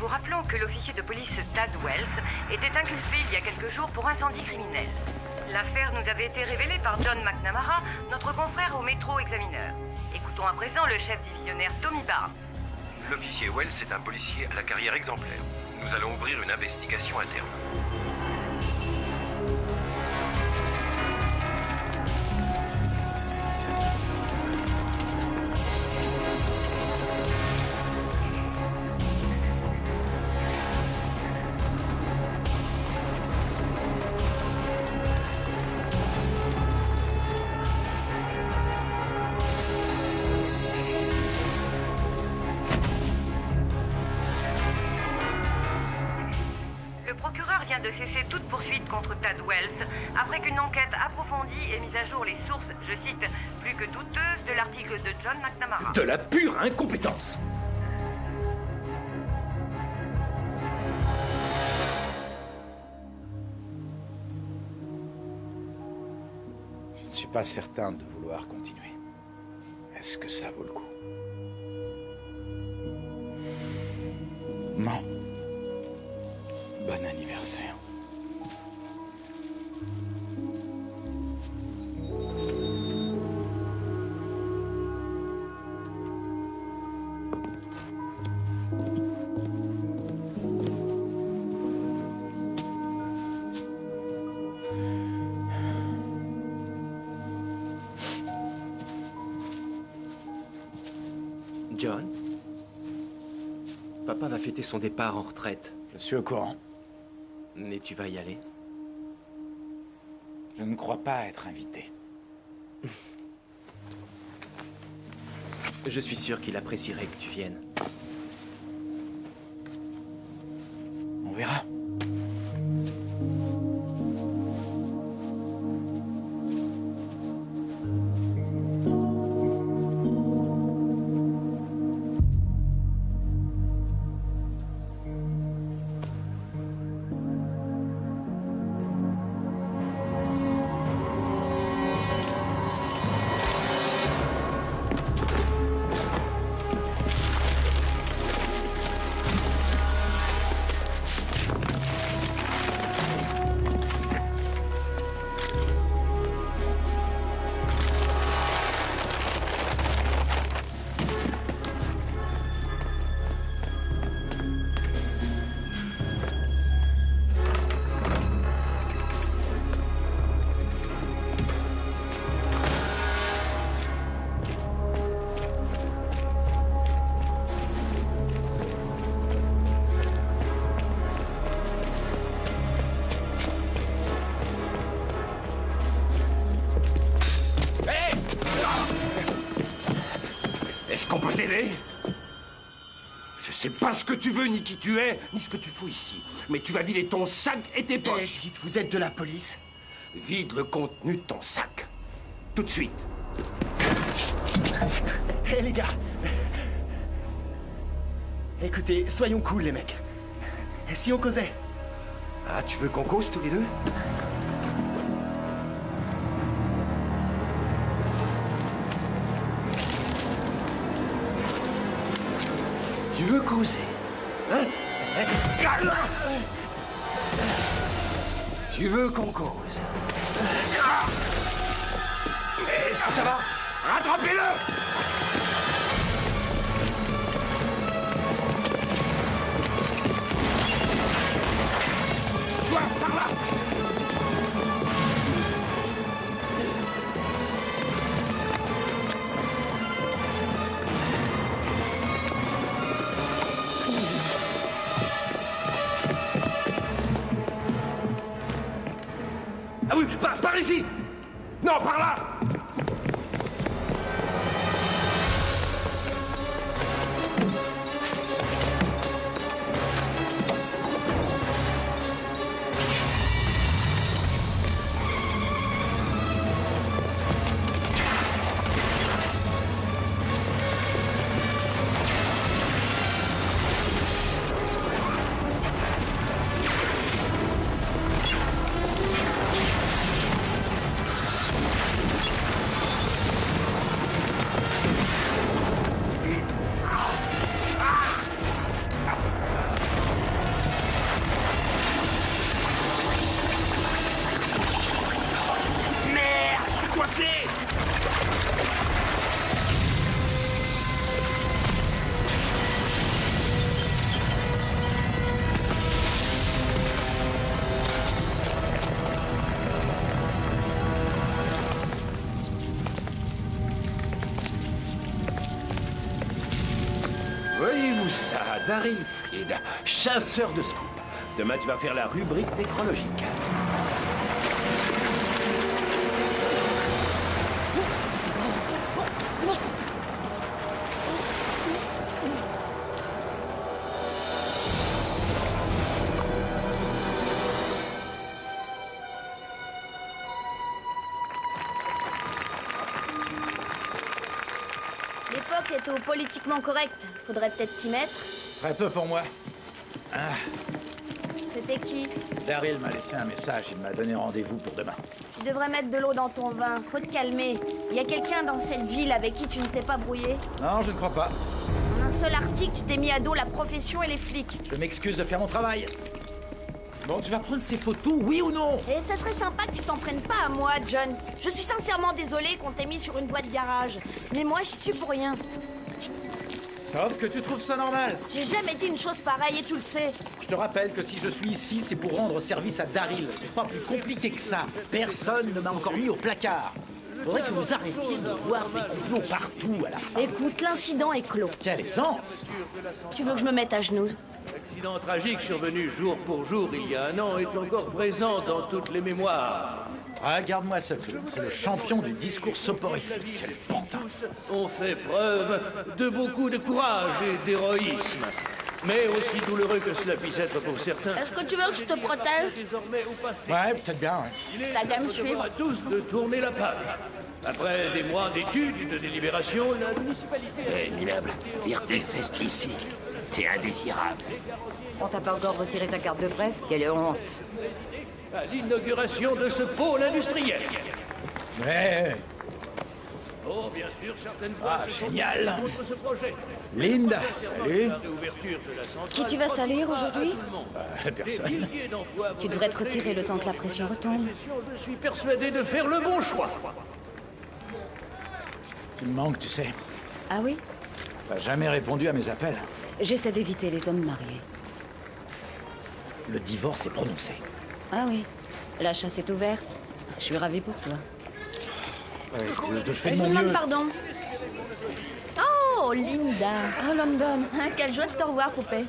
vous rappelons que l'officier de police Tad Wells était inculpé il y a quelques jours pour incendie criminel. L'affaire nous avait été révélée par John McNamara, notre confrère au Métro Examiner. Écoutons à présent le chef divisionnaire Tommy Barnes. L'officier Wells est un policier à la carrière exemplaire. Nous allons ouvrir une investigation interne. De cesser toute poursuite contre Tad Wells après qu'une enquête approfondie ait mis à jour les sources, je cite, plus que douteuses de l'article de John McNamara. De la pure incompétence. Je ne suis pas certain de vouloir continuer. Est-ce que ça vaut le coup? Non. Bon anniversaire. John, papa va fêter son départ en retraite. Je suis au courant. Mais tu vas y aller? Je ne crois pas être invité. Je suis sûr qu'il apprécierait que tu viennes. On verra. Je sais pas ce que tu veux, ni qui tu es, ni ce que tu fous ici. Mais tu vas vider ton sac et tes poches. Dites, vous êtes de la police? Vide le contenu de ton sac. Tout de suite. Hé les gars. Écoutez, soyons cool les mecs. Si on causait? Ah, tu veux qu'on cause tous les deux? Tu veux causer? Hein? Tu veux qu'on cause? Est-ce que ça va? Rattrapez-le! Toi, par là! Ah oui, par ici! Non, par là! Voyez-vous ça, Daryl Fried, chasseur de scoop. Demain, tu vas faire la rubrique nécrologique. L'époque est au politiquement correct. Faudrait peut-être t'y mettre. Très peu pour moi. C'était qui? Daryl m'a laissé un message, il m'a donné rendez-vous pour demain. Tu devrais mettre de l'eau dans ton vin. Faut te calmer. Il y a quelqu'un dans cette ville avec qui tu ne t'es pas brouillé? Non, je ne crois pas. En un seul article, tu t'es mis à dos la profession et les flics. Je m'excuse de faire mon travail. Bon, tu vas prendre ces photos, oui ou non? Et ça serait sympa que tu t'en prennes pas à moi, John. Je suis sincèrement désolée qu'on t'ait mis sur une voie de garage. Mais moi, j'y suis pour rien. Sauf que tu trouves ça normal. J'ai jamais dit une chose pareille et tu le sais. Je te rappelle que si je suis ici, c'est pour rendre service à Daryl. C'est pas plus compliqué que ça. Personne ne m'a encore mis au placard. Faudrait que vous arrêtiez de voir des complots partout à la fin. Écoute, l'incident est clos. Quelle aisance! Tu veux que je me mette à genoux? L'accident tragique survenu jour pour jour il y a 1 an est encore présent dans toutes les mémoires. Regarde-moi ce film, c'est le champion du discours soporifique. Quel pantin! On fait preuve de beaucoup de courage et d'héroïsme. Mais aussi douloureux que cela puisse être pour certains. Est-ce que tu veux que je te protège? Désormais au passé. Ouais, peut-être bien, ouais. Il est T'as qu'à me de suivre. à tous de tourner la page. Après des mois d'études et de délibération, la municipalité a... Hé, minable, vire tes fesses d'ici. T'es indésirable. On t'a pas encore retiré ta carte de presse? Quelle honte! à l'inauguration de ce pôle industriel. Ouais. Oh, bien sûr, certaines voix Ah, se sont génial. contre ce projet. Linda, salut. Qui tu vas salir aujourd'hui? Personne. Tu devrais te retirer le temps que la pression retombe. Je suis persuadé de faire le bon choix. Tu me manques, tu sais. Ah oui? T'as jamais répondu à mes appels. J'essaie d'éviter les hommes mariés. Le divorce est prononcé. Ah oui? La chasse est ouverte. Je suis ravie pour toi. Ouais, je fais de Je mon vous demande mieux. pardon. Oh, Linda. Oh, London. Hein, quelle joie de te revoir, poupée.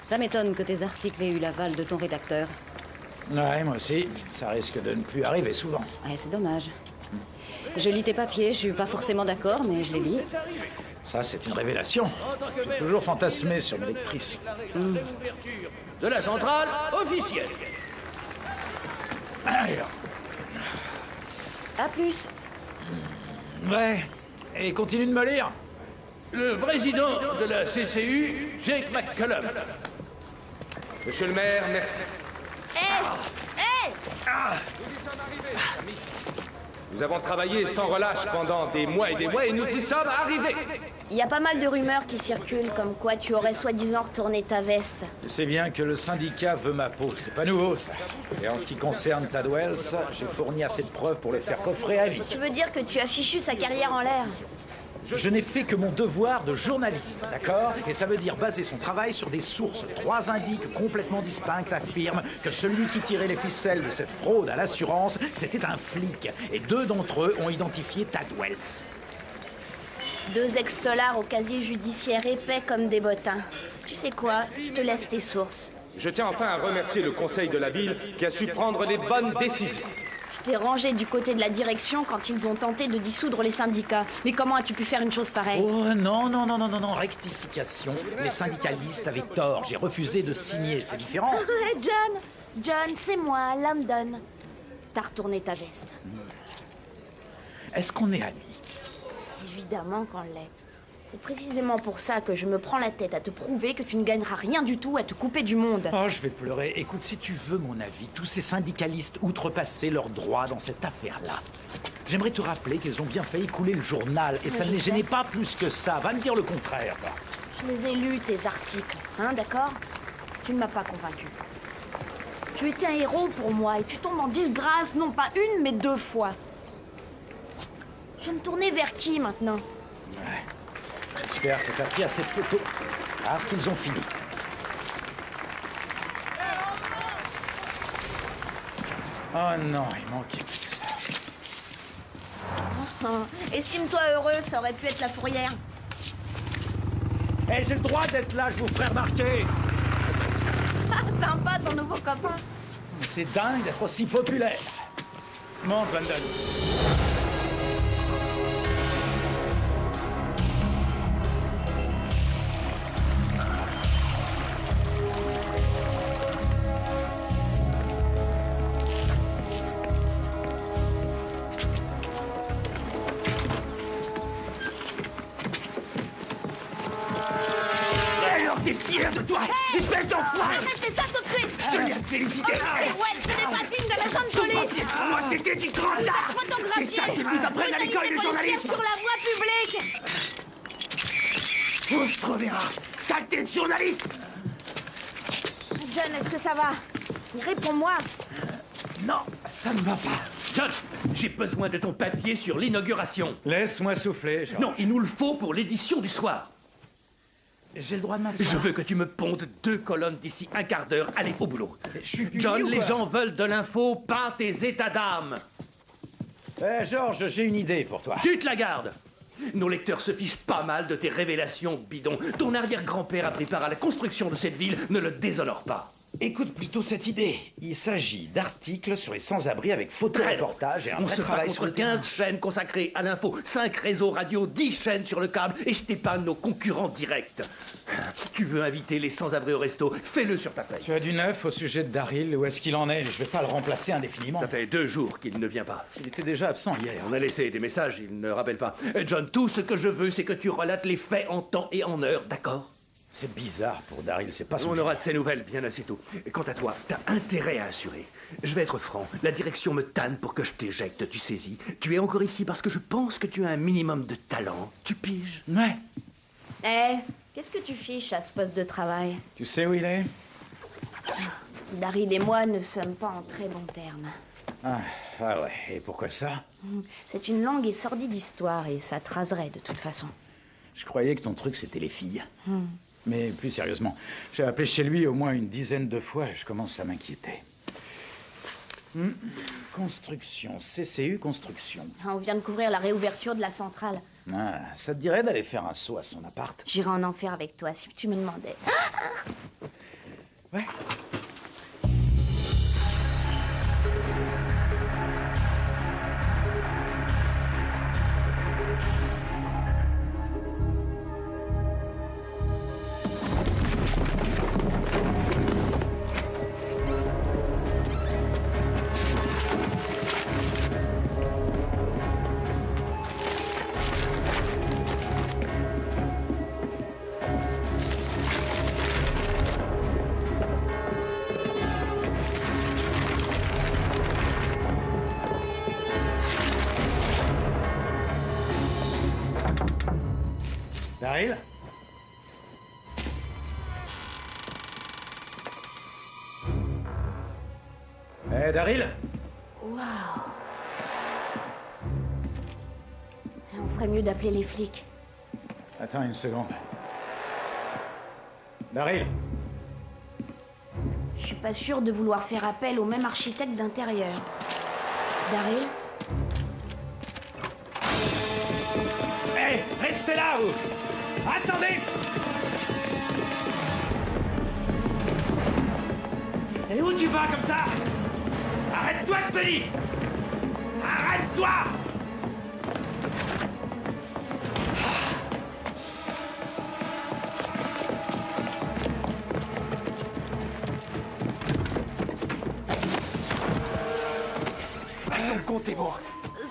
Ça m'étonne que tes articles aient eu l'aval de ton rédacteur. Ouais, moi aussi. Ça risque de ne plus arriver souvent. Ouais, c'est dommage. Je lis tes papiers, je suis pas forcément d'accord, mais je les lis. Ça, c'est une révélation. J'ai toujours fantasmé sur mes lectrices. De la centrale officielle. À plus. Ouais. Et continue de me lire. Le président de la CCU, Jake McCallum. Monsieur le maire, merci. Hé! Nous avons travaillé sans relâche pendant des mois et nous y sommes arrivés. Il y a pas mal de rumeurs qui circulent comme quoi tu aurais soi-disant retourné ta veste. Je sais bien que le syndicat veut ma peau. C'est pas nouveau, ça. Et en ce qui concerne Tad Wells, j'ai fourni assez de preuves pour le faire coffrer à vie. Tu veux dire que tu as fichu sa carrière en l'air? Je n'ai fait que mon devoir de journaliste, d'accord? Et ça veut dire baser son travail sur des sources. 3 indices complètement distincts affirment que celui qui tirait les ficelles de cette fraude à l'assurance, c'était un flic. Et 2 d'entre eux ont identifié Tad Wells. 2 ex-tolards au casier judiciaire épais comme des bottins. Tu sais quoi? Je te laisse tes sources. Je tiens enfin à remercier le conseil de la ville qui a su prendre les bonnes décisions. Tu t'es rangé du côté de la direction quand ils ont tenté de dissoudre les syndicats. Mais comment as-tu pu faire une chose pareille? Oh non, rectification. Les syndicalistes avaient tort. J'ai refusé de signer, c'est différent. John, c'est moi, London. T'as retourné ta veste. Est-ce qu'on est amis? Évidemment qu'on l'est. C'est précisément pour ça que je me prends la tête à te prouver que tu ne gagneras rien du tout à te couper du monde. Oh, je vais pleurer. Écoute, si tu veux mon avis, tous ces syndicalistes outrepassaient leurs droits dans cette affaire-là. J'aimerais te rappeler qu'ils ont bien failli couler le journal, et ça ne les gênait pas plus que ça. Va me dire le contraire, toi. Je les ai lus, tes articles, hein, d'accord? Tu ne m'as pas convaincu. Tu étais un héros pour moi, et tu tombes en disgrâce, non pas 1, mais 2 fois. Je vais me tourner vers qui, maintenant? Ouais. J'espère que tu as pris assez de photos. Parce qu'ils ont fini. Oh non, il manquait plus que ça. Oh, estime-toi heureux, ça aurait pu être la fourrière. Eh, j'ai le droit d'être là, je vous ferai remarquer. Ah, sympa ton nouveau copain. C'est dingue d'être aussi populaire. Monte, Vandal. Alors t'es fier de toi, espèce d'enfoiré! Arrêtez ça tout de suite. Je te viens de féliciter! Ouais, ce n'est pas digne d'un agent de police. Moi, c'était du grand art! C'est ça qu'ils nous apprennent à l'école des journalistes! Sur la voie publique. On se reverra! Saleté de journaliste! John, est-ce que ça va? Réponds-moi. Non, ça ne va pas. John, j'ai besoin de ton papier sur l'inauguration. Laisse-moi souffler, George. Non, il nous le faut pour l'édition du soir. J'ai le droit de m'asseoir. Je veux que tu me pondes 2 colonnes d'ici un quart d'heure. Allez, au boulot. Je suis puni John, ou les quoi? gens veulent de l'info, pas tes états d'âme. Eh, George, j'ai une idée pour toi. Tu te la gardes. Nos lecteurs se fichent pas mal de tes révélations bidons. Ton arrière-grand-père a pris part à la construction de cette ville, ne le déshonore pas. Écoute plutôt cette idée. Il s'agit d'articles sur les sans-abri avec photo-reportage et un On vrai se bat travail sur contre le terrain. 15 chaînes consacrées à l'info, 5 réseaux radio, 10 chaînes sur le câble, et je t'épargne nos concurrents directs. Tu veux inviter les sans-abri au resto, fais-le sur ta paye. Tu as du neuf au sujet de Daryl, où est-ce qu'il en est? Je vais pas le remplacer indéfiniment. Ça fait 2 jours qu'il ne vient pas. Il était déjà absent hier. On a laissé des messages, il ne rappelle pas. John, tout ce que je veux, c'est que tu relates les faits en temps et en heure, d'accord? C'est bizarre pour Daryl, c'est pas son On genre. aura de ces nouvelles, bien assez tôt. Et quant à toi, t'as intérêt à assurer. Je vais être franc, la direction me tanne pour que je t'éjecte, tu saisis. Tu es encore ici parce que je pense que tu as un minimum de talent. Tu piges? Ouais. Eh, qu'est-ce que tu fiches à ce poste de travail? Tu sais où il est? Daryl et moi ne sommes pas en très bons termes. Ah ouais, et pourquoi ça? C'est une longue et sordide histoire et ça te raserait de toute façon. Je croyais que ton truc c'était les filles. Mais plus sérieusement, j'ai appelé chez lui au moins une dizaine de fois et je commence à m'inquiéter. Construction, CCU Construction. On vient de couvrir la réouverture de la centrale. Ah, ça te dirait d'aller faire un saut à son appart? J'irais en enfer avec toi si tu me demandais. Ouais. Daryl? Eh, Daryl? Waouh. On ferait mieux d'appeler les flics. Attends une seconde. Daryl? Je suis pas sûre de vouloir faire appel au même architecte d'intérieur. Daryl? Eh, restez là, vous! Attendez! Et où tu vas comme ça? Arrête-toi, je te dis! Arrête-toi! Mon compte est bon.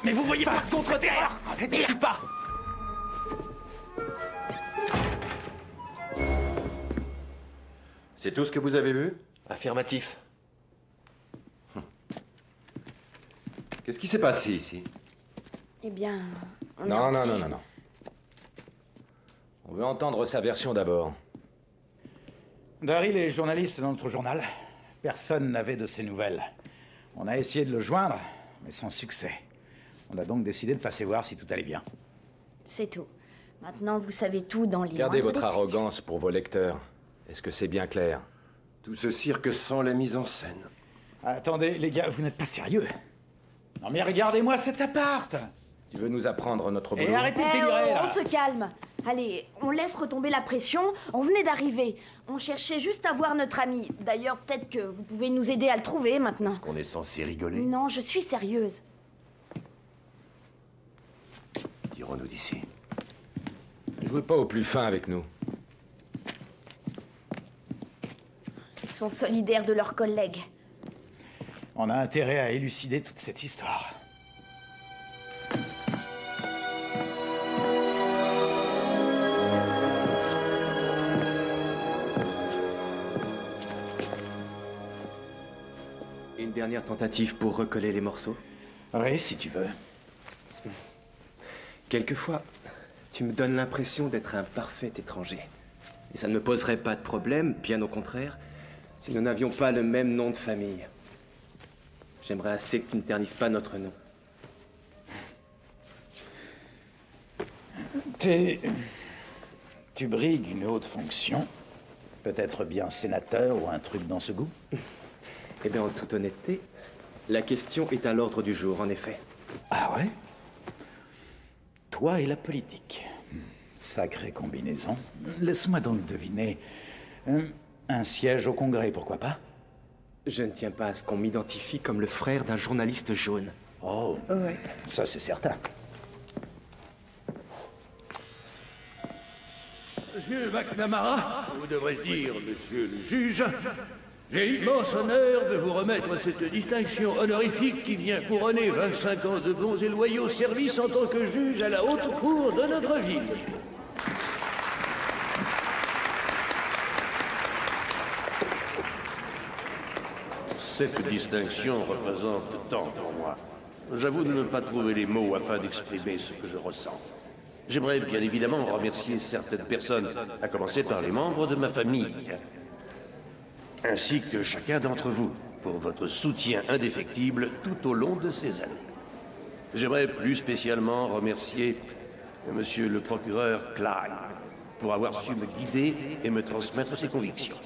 Mais vous voyez pas ce contre terre! Tire pas! C'est tout ce que vous avez vu? Affirmatif. Qu'est-ce qui s'est passé ici? Eh bien, on est Non, entré. non. On veut entendre sa version d'abord. Daryl est journaliste dans notre journal. Personne n'avait de ses nouvelles. On a essayé de le joindre, mais sans succès. On a donc décidé de passer voir si tout allait bien. C'est tout. Maintenant, vous savez tout dans les Gardez moindres votre détails. arrogance pour vos lecteurs. Est-ce que c'est bien clair? Tout ce cirque sans la mise en scène. Attendez, les gars, vous n'êtes pas sérieux? Non mais regardez-moi cet appart! Tu veux nous apprendre notre boulot? Et arrêtez de délirer, là. On se calme. Allez, on laisse retomber la pression. On venait d'arriver. On cherchait juste à voir notre ami. D'ailleurs, peut-être que vous pouvez nous aider à le trouver maintenant. Est-ce qu'on est censé rigoler? Non, je suis sérieuse. Tirons-nous d'ici. Jouez pas au plus fin avec nous. Ils sont solidaires de leurs collègues. On a intérêt à élucider toute cette histoire. Une dernière tentative pour recoller les morceaux? Oui, si tu veux. Quelquefois, tu me donnes l'impression d'être un parfait étranger. Et ça ne me poserait pas de problème, bien au contraire, si nous n'avions pas le même nom de famille. J'aimerais assez que tu ne ternisses pas notre nom. Tu brigues une haute fonction. Peut-être bien sénateur ou un truc dans ce goût. Eh bien, en toute honnêteté, la question est à l'ordre du jour, en effet. Ah ouais? Toi et la politique. Sacrée combinaison. Laisse-moi donc deviner. Un siège au Congrès, pourquoi pas? Je ne tiens pas à ce qu'on m'identifie comme le frère d'un journaliste jaune. Oh, ouais. Ça c'est certain. Monsieur McNamara, ou devrais-je dire, monsieur le juge, j'ai l'immense honneur de vous remettre cette distinction honorifique qui vient couronner 25 ans de bons et loyaux services en tant que juge à la haute cour de notre ville. Cette distinction représente tant pour moi. J'avoue ne pas trouver les mots afin d'exprimer ce que je ressens. J'aimerais bien évidemment remercier certaines personnes, à commencer par les membres de ma famille, ainsi que chacun d'entre vous, pour votre soutien indéfectible tout au long de ces années. J'aimerais plus spécialement remercier monsieur le procureur Klein pour avoir su me guider et me transmettre ses convictions.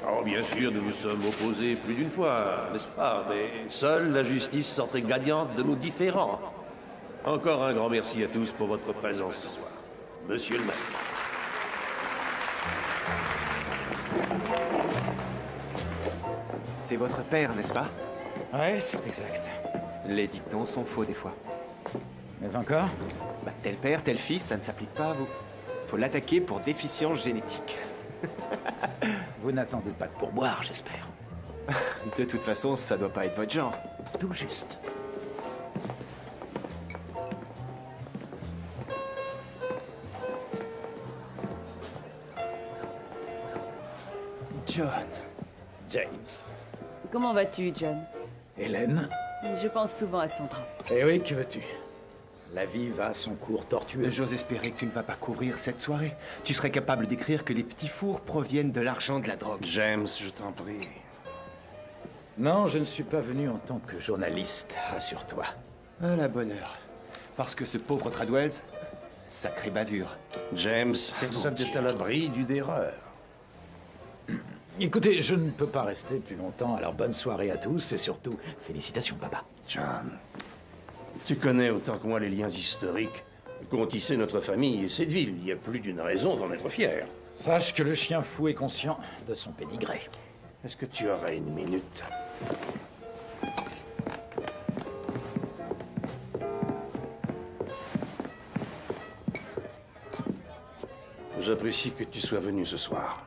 Oh, bien sûr, nous nous sommes opposés plus d'une fois, n'est-ce pas? Mais seule la justice sortait gagnante de nos différends. Encore un grand merci à tous pour votre présence ce soir. Monsieur le maire. C'est votre père, n'est-ce pas? Ouais, c'est exact. Les dictons sont faux des fois. Mais encore? Bah, tel père, tel fils, ça ne s'applique pas à vous. Faut l'attaquer pour déficience génétique. Vous n'attendez pas de pourboire, j'espère. De toute façon, ça doit pas être votre genre. Tout juste. John. James. Comment vas-tu, John? Hélène. Je pense souvent à Sandra. Eh oui, que veux-tu? La vie va à son cours tortueux. J'ose espérer que tu ne vas pas couvrir cette soirée. Tu serais capable d'écrire que les petits fours proviennent de l'argent de la drogue. James, je t'en prie. Non, je ne suis pas venu en tant que journaliste, rassure-toi. À la bonne heure. Parce que ce pauvre Tradwells, sacrée bavure. James, personne n'est à l'abri d'une erreur. Écoutez, je ne peux pas rester plus longtemps, alors bonne soirée à tous et surtout, félicitations, papa. John, tu connais autant que moi les liens historiques qu'ont tissé notre famille et cette ville. Il y a plus d'une raison d'en être fier. Sache que le chien fou est conscient de son pédigré. Est-ce que tu aurais une minute? J'apprécie que tu sois venu ce soir.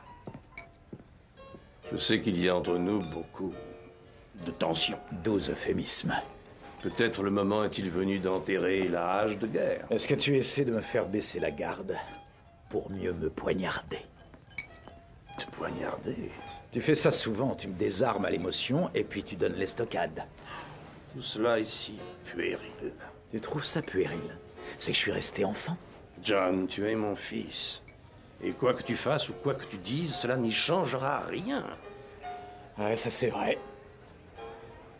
Je sais qu'il y a entre nous beaucoup de tension. 12 euphémismes. Peut-être le moment est-il venu d'enterrer la hache de guerre. Est-ce que tu essaies de me faire baisser la garde pour mieux me poignarder? Te poignarder? Tu fais ça souvent, tu me désarmes à l'émotion et puis tu donnes l'estocade. Tout cela ici, puéril. Tu trouves ça puéril? C'est que je suis resté enfant. John, tu es mon fils. Et quoi que tu fasses ou quoi que tu dises, cela n'y changera rien. Ouais, ça c'est vrai.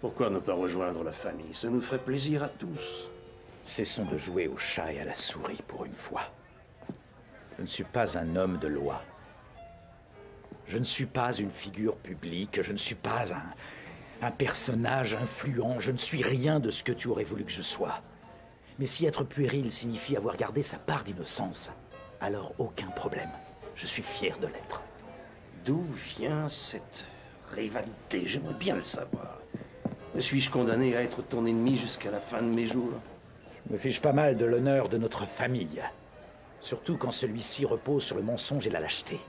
Pourquoi ne pas rejoindre la famille? Ça nous ferait plaisir à tous. Cessons de jouer au chat et à la souris pour une fois. Je ne suis pas un homme de loi. Je ne suis pas une figure publique, je ne suis pas un personnage influent, je ne suis rien de ce que tu aurais voulu que je sois. Mais si être puéril signifie avoir gardé sa part d'innocence, alors aucun problème. Je suis fier de l'être. D'où vient cette rivalité? J'aimerais bien le savoir. Suis-je condamné à être ton ennemi jusqu'à la fin de mes jours? Je me fiche pas mal de l'honneur de notre famille. Surtout quand celui-ci repose sur le mensonge et la lâcheté.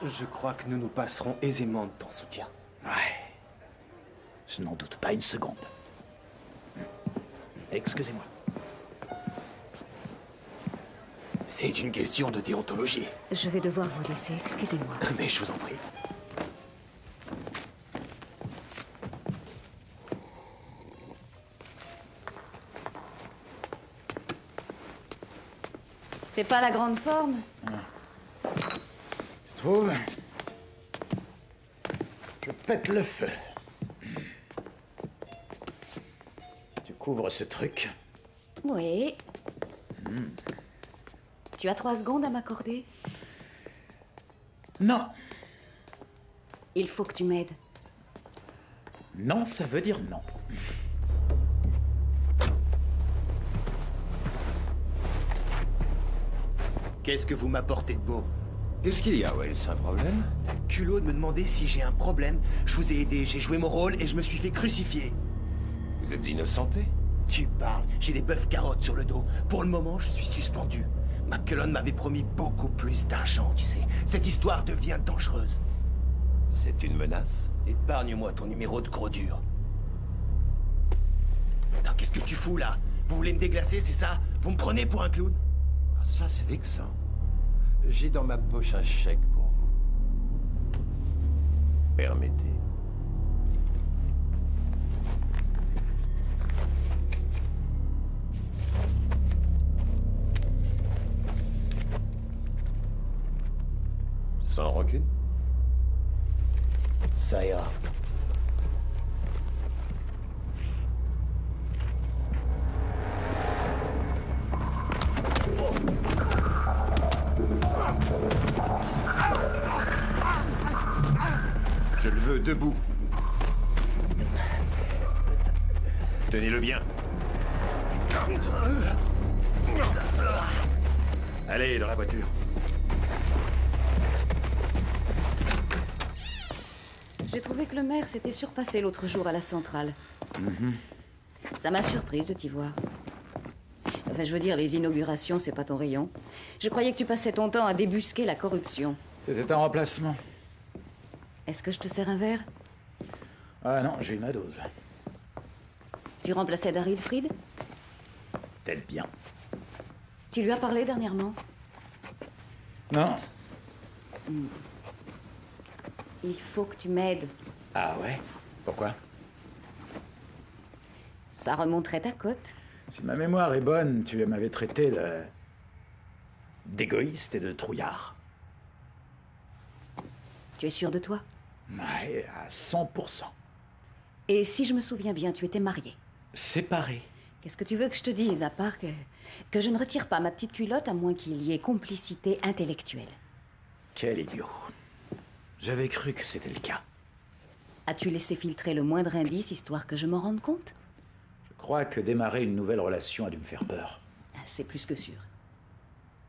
Je crois que nous nous passerons aisément de ton soutien. Ouais. Je n'en doute pas une seconde. Excusez-moi. C'est une question de déontologie. Je vais devoir vous laisser, excusez-moi. Mais je vous en prie. C'est pas la grande forme? Tu trouves? Je pète le feu. Tu couvres ce truc? Oui. Tu as 3 secondes à m'accorder? Non. Il faut que tu m'aides. Non, ça veut dire non. Qu'est-ce que vous m'apportez de beau? Qu'est-ce qu'il y a, Wells? Un problème? Culot de me demander si j'ai un problème. Je vous ai aidé, j'ai joué mon rôle et je me suis fait crucifier. Vous êtes innocenté? Tu parles, j'ai des bœufs carottes sur le dos. Pour le moment, je suis suspendu. McClellan m'avait promis beaucoup plus d'argent, tu sais. Cette histoire devient dangereuse. C'est une menace? Épargne-moi ton numéro de gros dur. Attends, qu'est-ce que tu fous là? Vous voulez me déglacer, c'est ça? Vous me prenez pour un clown? Ça, c'est vexant. J'ai dans ma poche un chèque pour vous. Permettez. Sans rancune? Ça ira. Je le veux debout. Tenez-le bien. Allez, dans la voiture. J'ai trouvé que le maire s'était surpassé l'autre jour à la centrale. Ça m'a surprise de t'y voir. Enfin, je veux dire, les inaugurations, c'est pas ton rayon. Je croyais que tu passais ton temps à débusquer la corruption. C'était un remplacement. Est-ce que je te sers un verre? Ah non, j'ai eu ma dose. Tu remplaçais Daryl Fried? T'aides bien. Tu lui as parlé dernièrement? Non. Il faut que tu m'aides. Ah ouais? Pourquoi? Ça remonterait ta cote. Si ma mémoire est bonne, tu m'avais traité d'égoïste et de trouillard. Tu es sûr de toi? Ouais, à 100%. Et si je me souviens bien, tu étais marié. Séparé. Qu'est-ce que tu veux que je te dise, à part que je ne retire pas ma petite culotte à moins qu'il y ait complicité intellectuelle? Quel idiot. J'avais cru que c'était le cas. As-tu laissé filtrer le moindre indice, histoire que je m'en rende compte? Je crois que démarrer une nouvelle relation a dû me faire peur. C'est plus que sûr.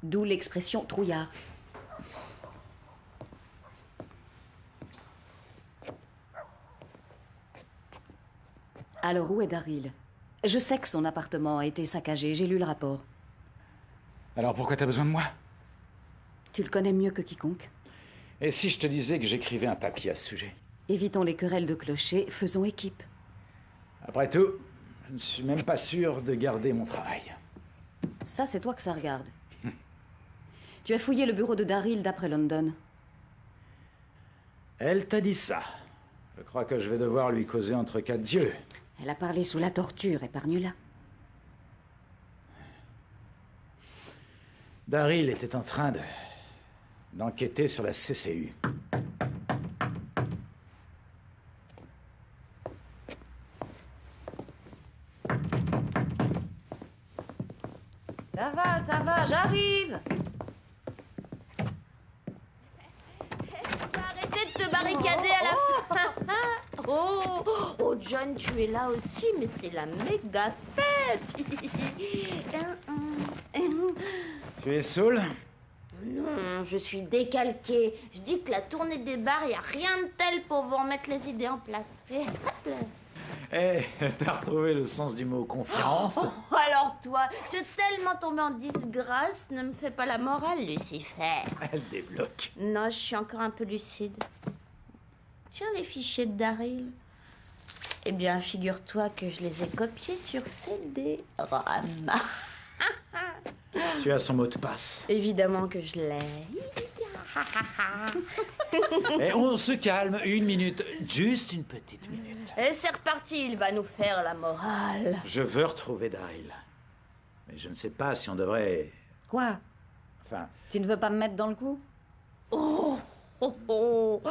D'où l'expression trouillard. Alors, où est Daryl? Je sais que son appartement a été saccagé, j'ai lu le rapport. Alors pourquoi t'as besoin de moi? Tu le connais mieux que quiconque. Et si je te disais que j'écrivais un papier à ce sujet? Évitons les querelles de clocher, faisons équipe. Après tout, je ne suis même pas sûr de garder mon travail. Ça, c'est toi que ça regarde. Tu as fouillé le bureau de Daryl d'après London. Elle t'a dit ça. Je crois que je vais devoir lui causer entre quatre yeux. Elle a parlé sous la torture, épargne-la. Daryl était en train d'enquêter sur la CCU. Ça va, j'arrive. Tu vas arrêter de te barricader à la fin. Oh, John, tu es là aussi, mais c'est la méga fête. Tu es saoul? Non, je suis décalquée. Je dis que la tournée des bars, il n'y a rien de tel pour vous remettre les idées en place. Et hop là. Eh, t'as retrouvé le sens du mot confiance? Oh, alors toi, je suis tellement tombée en disgrâce, ne me fais pas la morale, Lucifer. Elle débloque. Non, je suis encore un peu lucide. Tiens, les fichiers de Daryl. Eh bien, figure-toi que je les ai copiés sur CD-ROM. Tu as son mot de passe. Évidemment que je l'ai. Et on se calme, 1 minute, juste une petite minute. Et c'est reparti, il va nous faire la morale. Je veux retrouver Daryl. Mais je ne sais pas si on devrait... Quoi? Enfin... Tu ne veux pas me mettre dans le coup? Oh, oh, oh.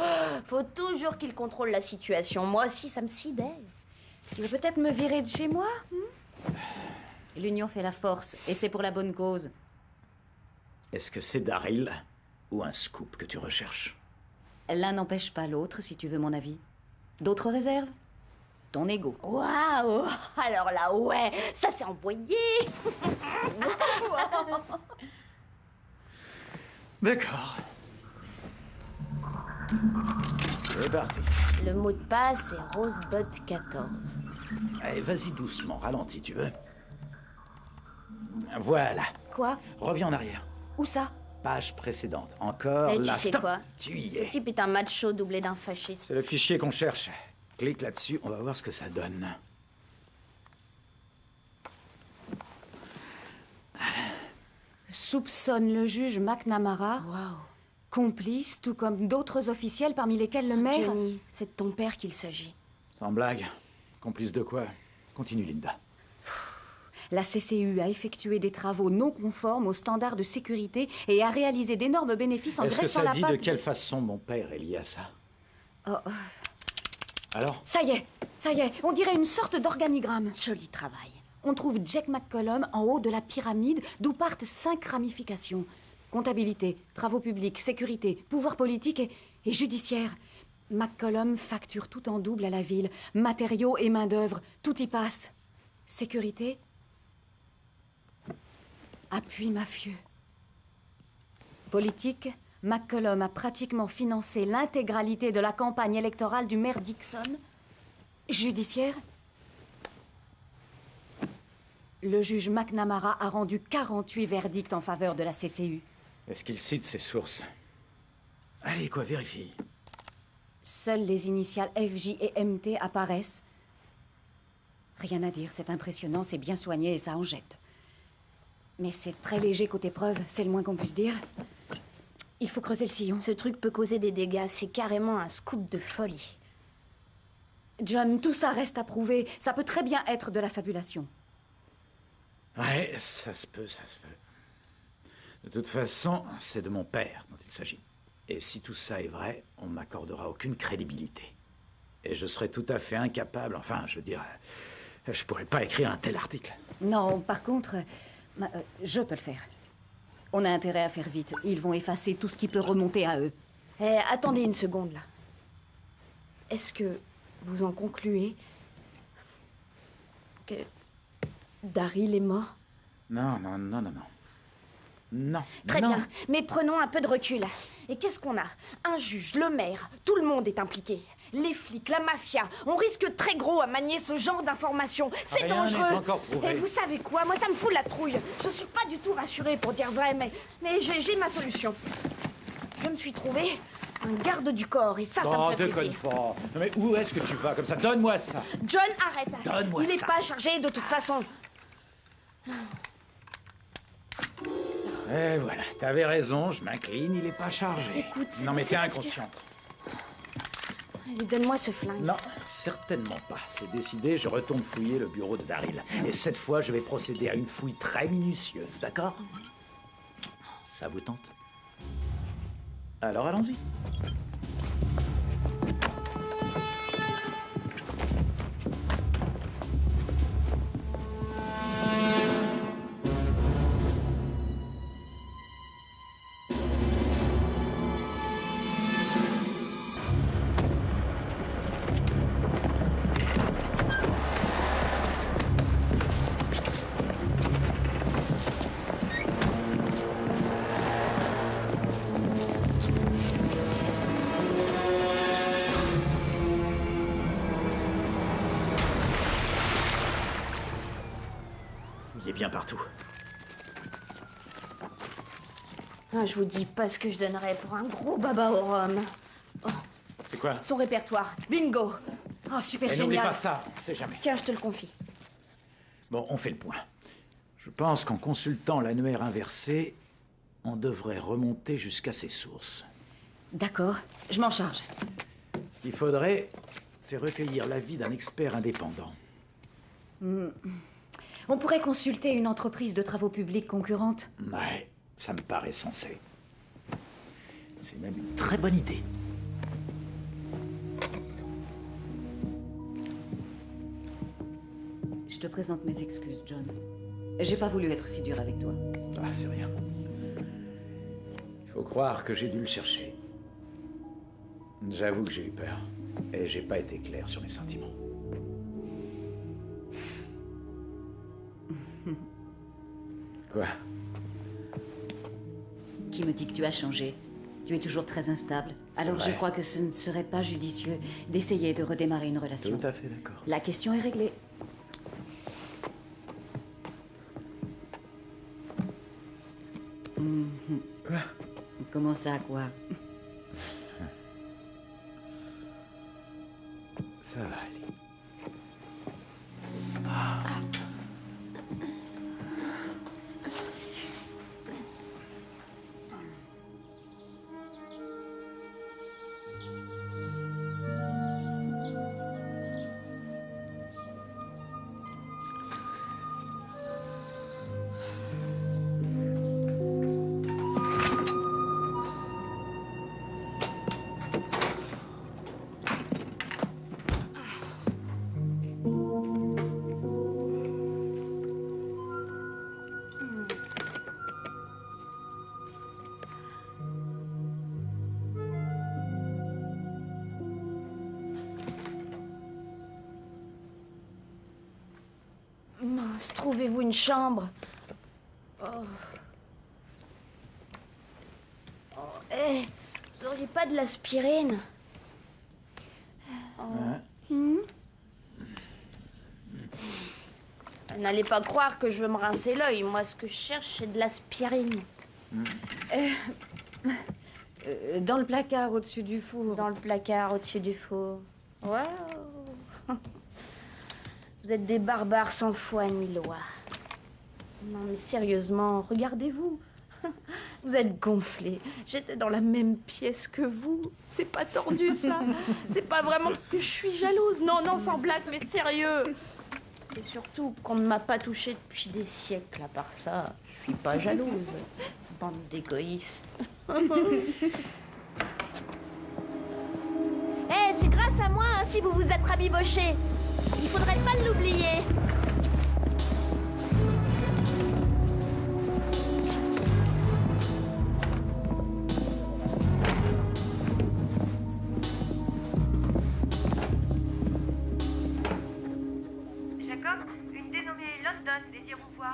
Faut toujours qu'il contrôle la situation. Moi aussi, ça me sidère. Tu veux peut-être me virer de chez moi? L'union fait la force, et c'est pour la bonne cause. Est-ce que c'est Daryl ou un scoop que tu recherches? L'un n'empêche pas l'autre, si tu veux mon avis. D'autres réserves? Ton ego. Waouh! Alors là, ouais, ça s'est envoyé. D'accord. C'est parti. Le mot de passe est Rosebud 14. Allez, vas-y doucement, ralentis, tu veux? Voilà. Quoi? Reviens en arrière. Où ça? Page précédente. Encore Et là. tu sais Stop. quoi? Tu y Ce es. type est un macho doublé d'un fasciste. C'est le fichier qu'on cherche. Clique là-dessus, on va voir ce que ça donne. Soupçonne le juge McNamara, Waouh. complice, tout comme d'autres officiels, parmi lesquels le maire... Jenny, c'est de ton père qu'il s'agit. Sans blague. Complice de quoi? Continue, Linda. La CCU a effectué des travaux non conformes aux standards de sécurité et a réalisé d'énormes bénéfices en Est-ce que dressant ça la dit patte... de quelle façon mon père est lié à ça? Oh, Alors? ça y est, on dirait une sorte d'organigramme. Joli travail. On trouve Jack McCollum en haut de la pyramide, d'où partent 5 ramifications. Comptabilité, travaux publics, sécurité, pouvoir politique et judiciaire. McCollum facture tout en double à la ville. Matériaux et main-d'œuvre, tout y passe. Sécurité. Appui mafieux. Politique, McCollum a pratiquement financé l'intégralité de la campagne électorale du maire Dixon. Judiciaire. Le juge McNamara a rendu 48 verdicts en faveur de la CCU. Est-ce qu'il cite ses sources? Allez, quoi, vérifie. Seules les initiales FJ et MT apparaissent. Rien à dire, c'est impressionnant, c'est bien soigné et ça en jette. Mais c'est très léger côté preuve, c'est le moins qu'on puisse dire. Il faut creuser le sillon. Ce truc peut causer des dégâts, c'est carrément un scoop de folie. John, tout ça reste à prouver. Ça peut très bien être de la fabulation. Ouais, ça se peut, ça se peut. De toute façon, c'est de mon père dont il s'agit. Et si tout ça est vrai, on ne m'accordera aucune crédibilité. Et je serai tout à fait incapable, enfin, je veux dire, je pourrais pas écrire un tel article. Non, par contre, je peux le faire. On a intérêt à faire vite. Ils vont effacer tout ce qui peut remonter à eux. Eh, attendez une seconde, là. Est-ce que vous en concluez que Daryl est mort? Non, non, non, non, non. Non. Très non. bien, mais prenons un peu de recul. Et qu'est-ce qu'on a? Un juge, le maire, tout le monde est impliqué. Les flics, la mafia, on risque très gros à manier ce genre d'informations. C'est Rien dangereux. n'est encore prouvé. Et vous savez quoi? Moi, ça me fout la trouille. Je suis pas du tout rassurée, pour dire vrai, mais j'ai ma solution. Je me suis trouvé un garde du corps, et ça me fait déconne plaisir. pas. Non, mais où est-ce que tu vas comme ça? Donne-moi ça. John, arrête. Donne-moi Il n'est ça. pas chargé de toute façon. Et voilà, t'avais raison, je m'incline, il est pas chargé. Écoute, non mais c'est t'es parce que- inconsciente. Allez, donne-moi ce flingue. Non, certainement pas. C'est décidé, je retourne fouiller le bureau de Daryl. Et cette fois, je vais procéder à une fouille très minutieuse, d'accord? Ça vous tente? Alors allons-y. bien partout. Ah, je vous dis pas ce que je donnerais pour un gros baba au rhum. Oh, C'est quoi? son répertoire. Bingo. Oh, super Et n'oublie génial. pas ça, on sait jamais. Tiens, je te le confie. Bon, on fait le point. Je pense qu'en consultant l'annuaire inversé, on devrait remonter jusqu'à ses sources. D'accord, je m'en charge. Ce qu'il faudrait, c'est recueillir l'avis d'un expert indépendant. On pourrait consulter une entreprise de travaux publics concurrente. Ouais, ça me paraît sensé. C'est même une très bonne idée. Je te présente mes excuses, John. J'ai pas voulu être si dur avec toi. Ah, c'est rien. Il faut croire que j'ai dû le chercher. J'avoue que j'ai eu peur. Et j'ai pas été clair sur mes sentiments. Quoi? Qui me dit que tu as changé? Tu es toujours très instable. Alors je vrai. crois que ce ne serait pas judicieux d'essayer de redémarrer une relation. Tout à fait d'accord. La question est réglée. Quoi? Comment ça, quoi? Ça va aller. Mince, trouvez-vous une chambre. Oh. Oh, hé, vous auriez pas de l'aspirine? N'allez pas croire que je veux me rincer l'œil. Moi, ce que je cherche, c'est de l'aspirine. Dans le placard au-dessus du four. Dans le placard, au-dessus du four. Waouh! Vous êtes des barbares sans foi ni loi. Non, mais sérieusement, regardez-vous. Vous êtes gonflés. J'étais dans la même pièce que vous. C'est pas tordu, ça. C'est pas vraiment que je suis jalouse. Non, non, sans blague, mais sérieux. C'est surtout qu'on ne m'a pas touchée depuis des siècles. À part ça, je suis pas jalouse. Bande d'égoïstes. Eh, c'est grâce à moi hein, si vous vous êtes rabiboché. Il faudrait pas l'oublier. Jacob, une dénommée London désire vous voir.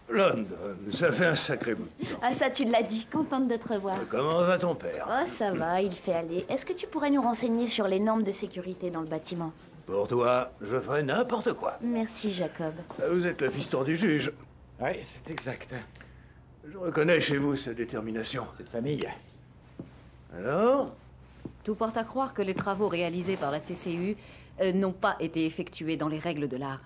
London, ça fait un sacré bout de temps. Ah ça, tu l'as dit. Contente de te revoir. Comment va ton père? Oh, ça va, il fait aller. Est-ce que tu pourrais nous renseigner sur les normes de sécurité dans le bâtiment? Pour toi, je ferai n'importe quoi. Merci, Jacob. Vous êtes le fiston du juge. Oui, c'est exact. Je reconnais chez vous sa détermination. Cette famille. Alors? Tout porte à croire que les travaux réalisés par la CCU n'ont pas été effectués dans les règles de l'art.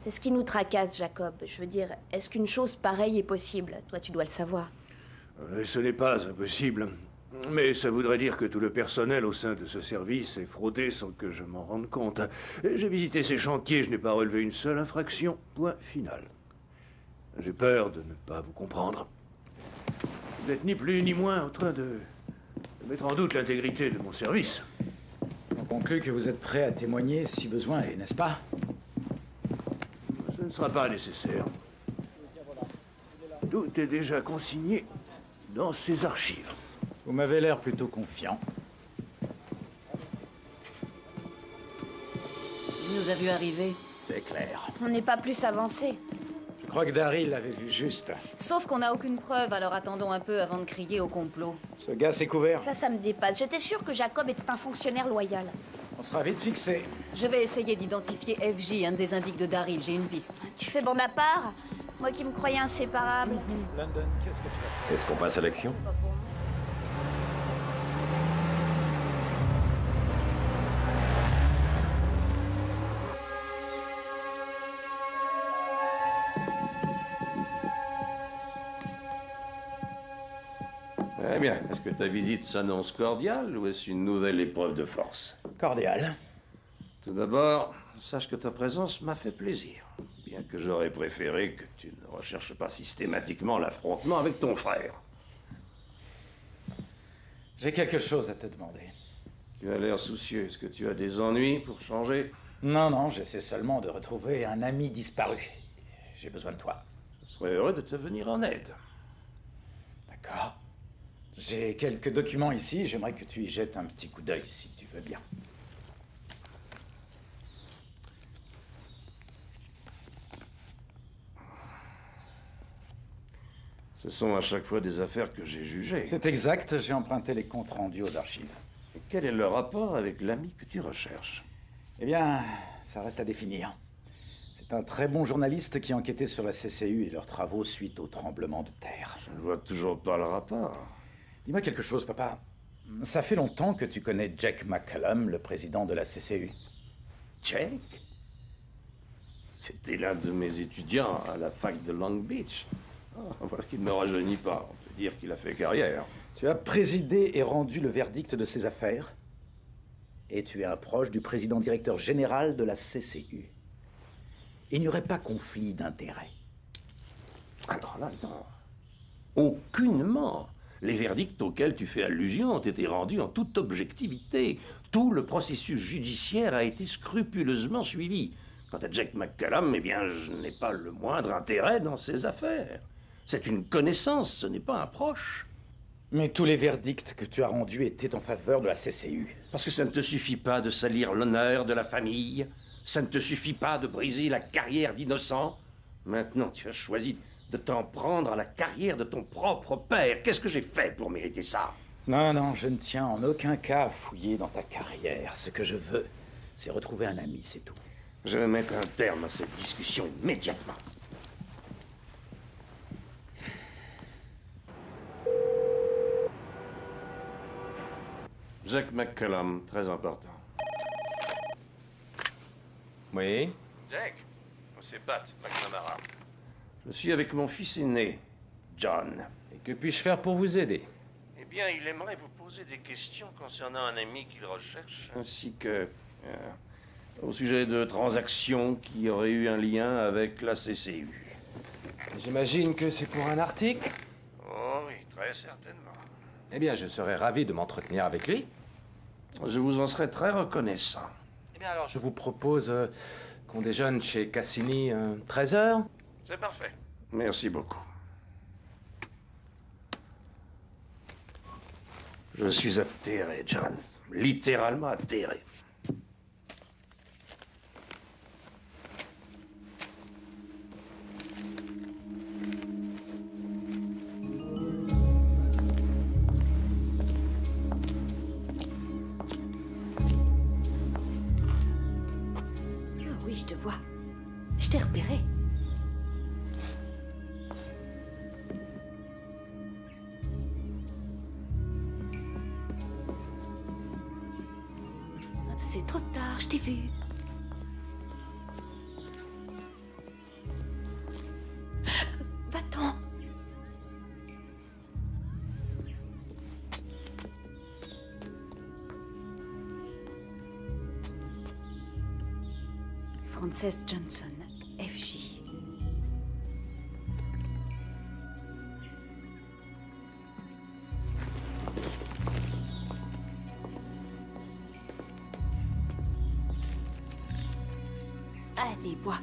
C'est ce qui nous tracasse, Jacob. Je veux dire, est-ce qu'une chose pareille est possible? Toi, tu dois le savoir. Ce n'est pas impossible. Mais ça voudrait dire que tout le personnel au sein de ce service est fraudé sans que je m'en rende compte. J'ai visité ces chantiers, je n'ai pas relevé une seule infraction. Point final. J'ai peur de ne pas vous comprendre. Vous n'êtes ni plus ni moins en train de mettre en doute l'intégrité de mon service. On conclut que vous êtes prêt à témoigner si besoin est, n'est-ce pas? Ce ne sera pas nécessaire. Tout est déjà consigné dans ces archives. Vous m'avez l'air plutôt confiant. Il nous a vu arriver. C'est clair. On n'est pas plus avancé. Je crois que Daryl l'avait vu juste. Sauf qu'on n'a aucune preuve, alors attendons un peu avant de crier au complot. Ce gars s'est couvert. Ça me dépasse. J'étais sûre que Jacob était un fonctionnaire loyal. On sera vite fixé. Je vais essayer d'identifier FJ, un des indices de Daryl. J'ai une piste. Tu fais bon ma part? Moi qui me croyais inséparable. London, qu'est-ce que tu as fait? Est-ce qu'on passe à l'action? Eh bien, est-ce que ta visite s'annonce cordiale ou est-ce une nouvelle épreuve de force? Cordial. Tout d'abord, sache que ta présence m'a fait plaisir. Bien que j'aurais préféré que tu ne recherches pas systématiquement l'affrontement avec ton frère. J'ai quelque chose à te demander. Tu as l'air soucieux. Est-ce que tu as des ennuis pour changer? Non, non, j'essaie seulement de retrouver un ami disparu. J'ai besoin de toi. Je serais heureux de te venir en aide. D'accord. J'ai quelques documents ici, j'aimerais que tu y jettes un petit coup d'œil si tu veux bien. Ce sont à chaque fois des affaires que j'ai jugées. C'est exact, j'ai emprunté les comptes rendus aux archives. Et quel est le rapport avec l'ami que tu recherches? Eh bien, ça reste à définir. C'est un très bon journaliste qui enquêtait sur la CCU et leurs travaux suite au tremblement de terre. Je ne vois toujours pas le rapport. Dis-moi quelque chose, papa. Ça fait longtemps que tu connais Jack McCallum, le président de la CCU. Jack? C'était l'un de mes étudiants à la fac de Long Beach. Voilà qu'il ne me rajeunit pas. On peut dire qu'il a fait carrière. Tu as présidé et rendu le verdict de ces affaires. Et tu es un proche du président directeur général de la CCU. Il n'y aurait pas conflit d'intérêts. Alors là, non. Aucunement. Les verdicts auxquels tu fais allusion ont été rendus en toute objectivité. Tout le processus judiciaire a été scrupuleusement suivi. Quant à Jack McCallum, eh bien, je n'ai pas le moindre intérêt dans ces affaires. C'est une connaissance, ce n'est pas un proche. Mais tous les verdicts que tu as rendus étaient en faveur de la CCU. Parce que ça ne te suffit pas de salir l'honneur de la famille. Ça ne te suffit pas de briser la carrière d'innocents. Maintenant, tu as choisi de t'en prendre à la carrière de ton propre père. Qu'est-ce que j'ai fait pour mériter ça? Non, non, je ne tiens en aucun cas à fouiller dans ta carrière. Ce que je veux, c'est retrouver un ami, c'est tout. Je vais mettre un terme à cette discussion immédiatement. Jack McCallum, très important. Oui? Jack, c'est Pat McNamara. Je suis avec mon fils aîné, John. Et que puis-je faire pour vous aider? Eh bien, il aimerait vous poser des questions concernant un ami qu'il recherche, ainsi que au sujet de transactions qui auraient eu un lien avec la CCU. J'imagine que c'est pour un article? Oh oui, très certainement. Eh bien, je serais ravi de m'entretenir avec lui. Je vous en serais très reconnaissant. Eh bien, alors, je vous propose qu'on déjeune chez Cassini 13h. C'est parfait. Merci beaucoup. Je suis atterré, John. Littéralement atterré. Oh oui, je te vois. Je t'ai repéré. C'est trop tard, je t'ai vu. Va-t'en. Frances Johnson, FJ. Allez, bois.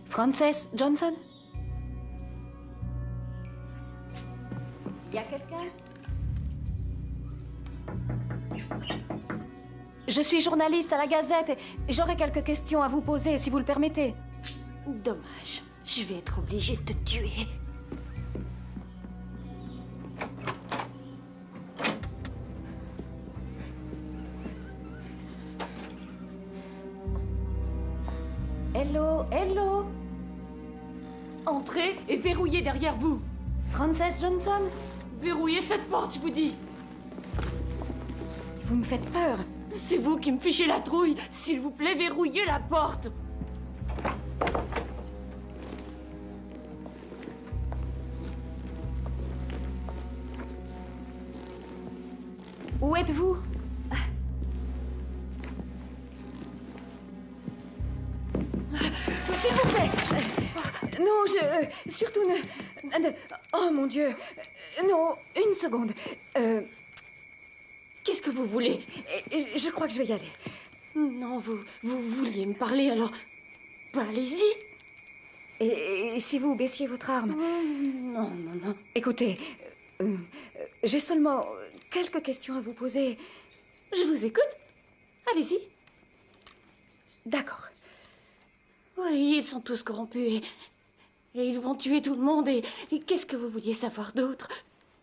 Frances Johnson? Y a quelqu'un? Je suis journaliste à la Gazette et j'aurais quelques questions à vous poser, si vous le permettez. Dommage. Je vais être obligée de te tuer. Hello, hello. Entrez et verrouillez derrière vous. Frances Johnson, Verrouillez cette porte, je vous dis. vous me faites peur. C'est vous qui me fichez la trouille. S'il vous plaît, verrouillez la porte. Où êtes-vous? S'il vous plaît. Non, surtout ne... Oh, mon Dieu. Non, une seconde. Qu'est-ce que vous voulez? Je crois que je vais y aller. Non, vous vouliez me parler, alors... Bah, allez-y. Et si vous baissiez votre arme? Non, non, non. Écoutez, j'ai seulement quelques questions à vous poser. Je vous écoute. Allez-y. D'accord. Oui, ils sont tous corrompus et ils vont tuer tout le monde. Et qu'est-ce que vous vouliez savoir d'autre?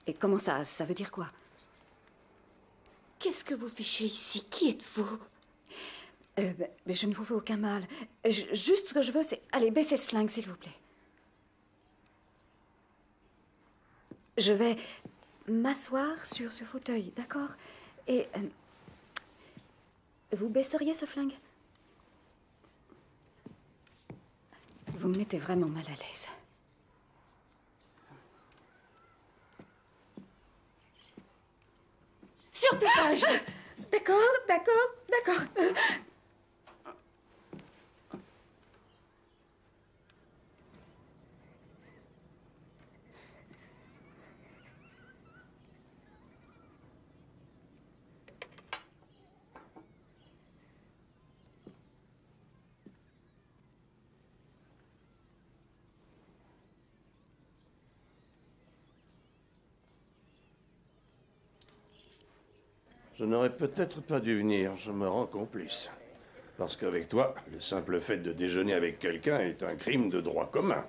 Et comment ça veut dire quoi? Qu'est-ce que vous fichez ici? Qui êtes-vous? Mais je ne vous veux aucun mal. Juste ce que je veux, c'est... Allez, baissez ce flingue, s'il vous plaît. Je vais m'asseoir sur ce fauteuil, d'accord? Et... vous baisseriez ce flingue? Vous me mettez vraiment mal à l'aise. Surtout pas un geste. D'accord, d'accord, d'accord. Je n'aurais peut-être pas dû venir, je me rends complice. Parce qu'avec toi, le simple fait de déjeuner avec quelqu'un est un crime de droit commun.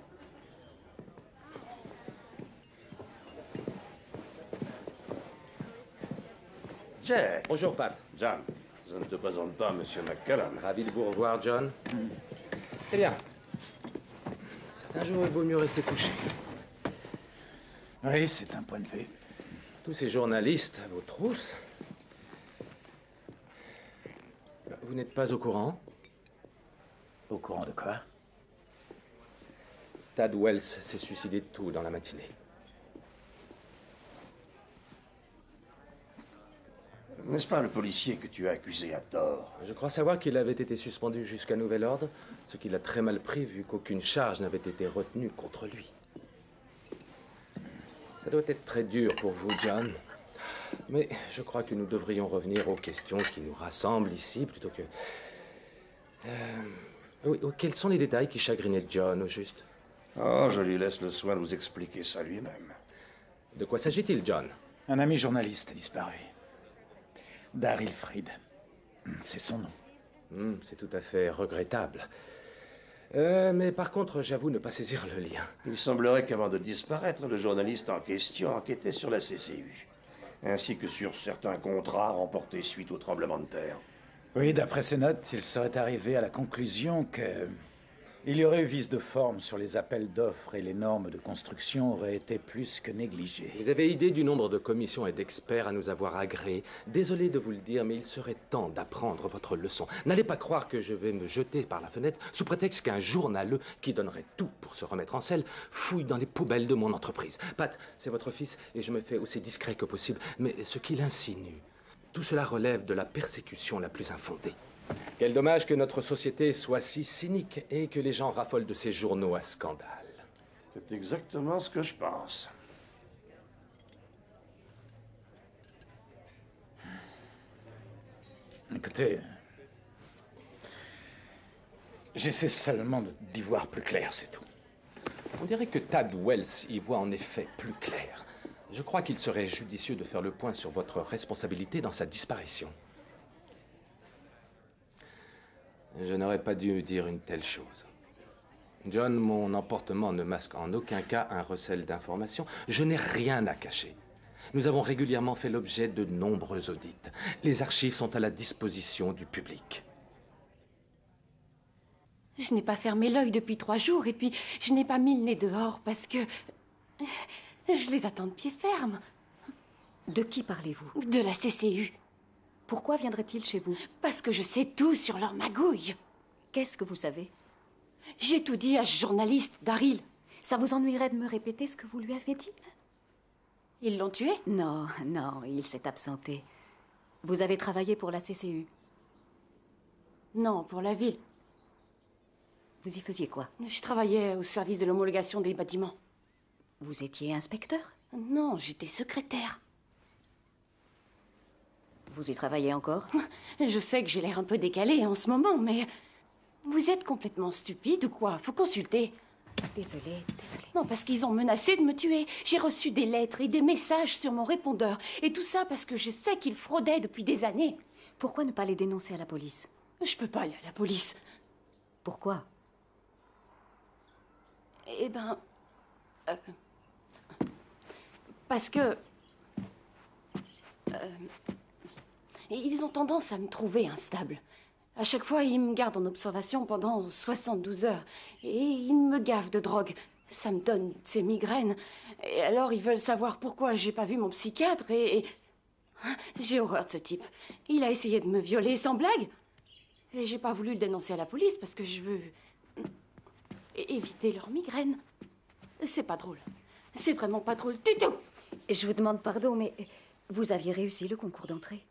Jack. Bonjour, Pat. John, je ne te présente pas Monsieur McCallum. Ravi de vous revoir, John. Eh bien, certains jours, il vaut mieux rester couché. Oui, c'est un point de vue. Tous ces journalistes à vos trousses. Vous n'êtes pas au courant? Au courant de quoi? Tad Wells s'est suicidé de tout dans la matinée. N'est-ce pas le policier que tu as accusé à tort? Je crois savoir qu'il avait été suspendu jusqu'à nouvel ordre, ce qu'il a très mal pris vu qu'aucune charge n'avait été retenue contre lui. Ça doit être très dur pour vous, John. Mais je crois que nous devrions revenir aux questions qui nous rassemblent ici, plutôt que... Oui, quels sont les détails qui chagrinaient John, au juste? Oh, je lui laisse le soin de vous expliquer ça lui-même. De quoi s'agit-il, John? Un ami journaliste a disparu. Daryl Fried. C'est son nom. C'est tout à fait regrettable. Mais par contre, j'avoue ne pas saisir le lien. Il semblerait qu'avant de disparaître, le journaliste en question enquêtait sur la CCU, ainsi que sur certains contrats remportés suite au tremblement de terre. Oui, d'après ses notes, il serait arrivé à la conclusion que... il y aurait eu vice de forme sur les appels d'offres et les normes de construction auraient été plus que négligées. Vous avez idée du nombre de commissions et d'experts à nous avoir agréés. Désolé de vous le dire, mais il serait temps d'apprendre votre leçon. N'allez pas croire que je vais me jeter par la fenêtre sous prétexte qu'un journaleux qui donnerait tout pour se remettre en selle fouille dans les poubelles de mon entreprise. Pat, c'est votre fils et je me fais aussi discret que possible, mais ce qu'il insinue, tout cela relève de la persécution la plus infondée. Quel dommage que notre société soit si cynique et que les gens raffolent de ces journaux à scandale. C'est exactement ce que je pense. Écoutez, j'essaie seulement d'y voir plus clair, c'est tout. On dirait que Tad Wells y voit en effet plus clair. Je crois qu'il serait judicieux de faire le point sur votre responsabilité dans sa disparition. Je n'aurais pas dû dire une telle chose. John, mon emportement ne masque en aucun cas un recel d'informations. Je n'ai rien à cacher. Nous avons régulièrement fait l'objet de nombreux audits. Les archives sont à la disposition du public. Je n'ai pas fermé l'œil depuis 3 jours et puis je n'ai pas mis le nez dehors parce que je les attends de pied ferme. De qui parlez-vous? De la CCU. Pourquoi viendrait-il chez vous? Parce que je sais tout sur leur magouille. Qu'est-ce que vous savez? J'ai tout dit à ce journaliste, Daryl. Ça vous ennuierait de me répéter ce que vous lui avez dit? Ils l'ont tué? Non, non, il s'est absenté. Vous avez travaillé pour la CCU? Non, pour la ville. Vous y faisiez quoi? Je travaillais au service de l'homologation des bâtiments. Vous étiez inspecteur? Non, j'étais secrétaire. Vous y travaillez encore? Je sais que j'ai l'air un peu décalé en ce moment, mais... Vous êtes complètement stupide ou quoi? Faut consulter. Désolée, désolée. Non, parce qu'ils ont menacé de me tuer. J'ai reçu des lettres et des messages sur mon répondeur. Et tout ça parce que je sais qu'ils fraudaient depuis des années. Pourquoi ne pas les dénoncer à la police? Je peux pas aller à la police. Pourquoi? Eh ben... parce que... ils ont tendance à me trouver instable. À chaque fois, ils me gardent en observation pendant 72 heures. Et ils me gavent de drogue. Ça me donne ces migraines. Et alors, ils veulent savoir pourquoi j'ai pas vu mon psychiatre et... J'ai horreur de ce type. Il a essayé de me violer sans blague. Et j'ai pas voulu le dénoncer à la police parce que je veux... éviter leurs migraines. C'est pas drôle. C'est vraiment pas drôle du tout. Je vous demande pardon, mais vous aviez réussi le concours d'entrée?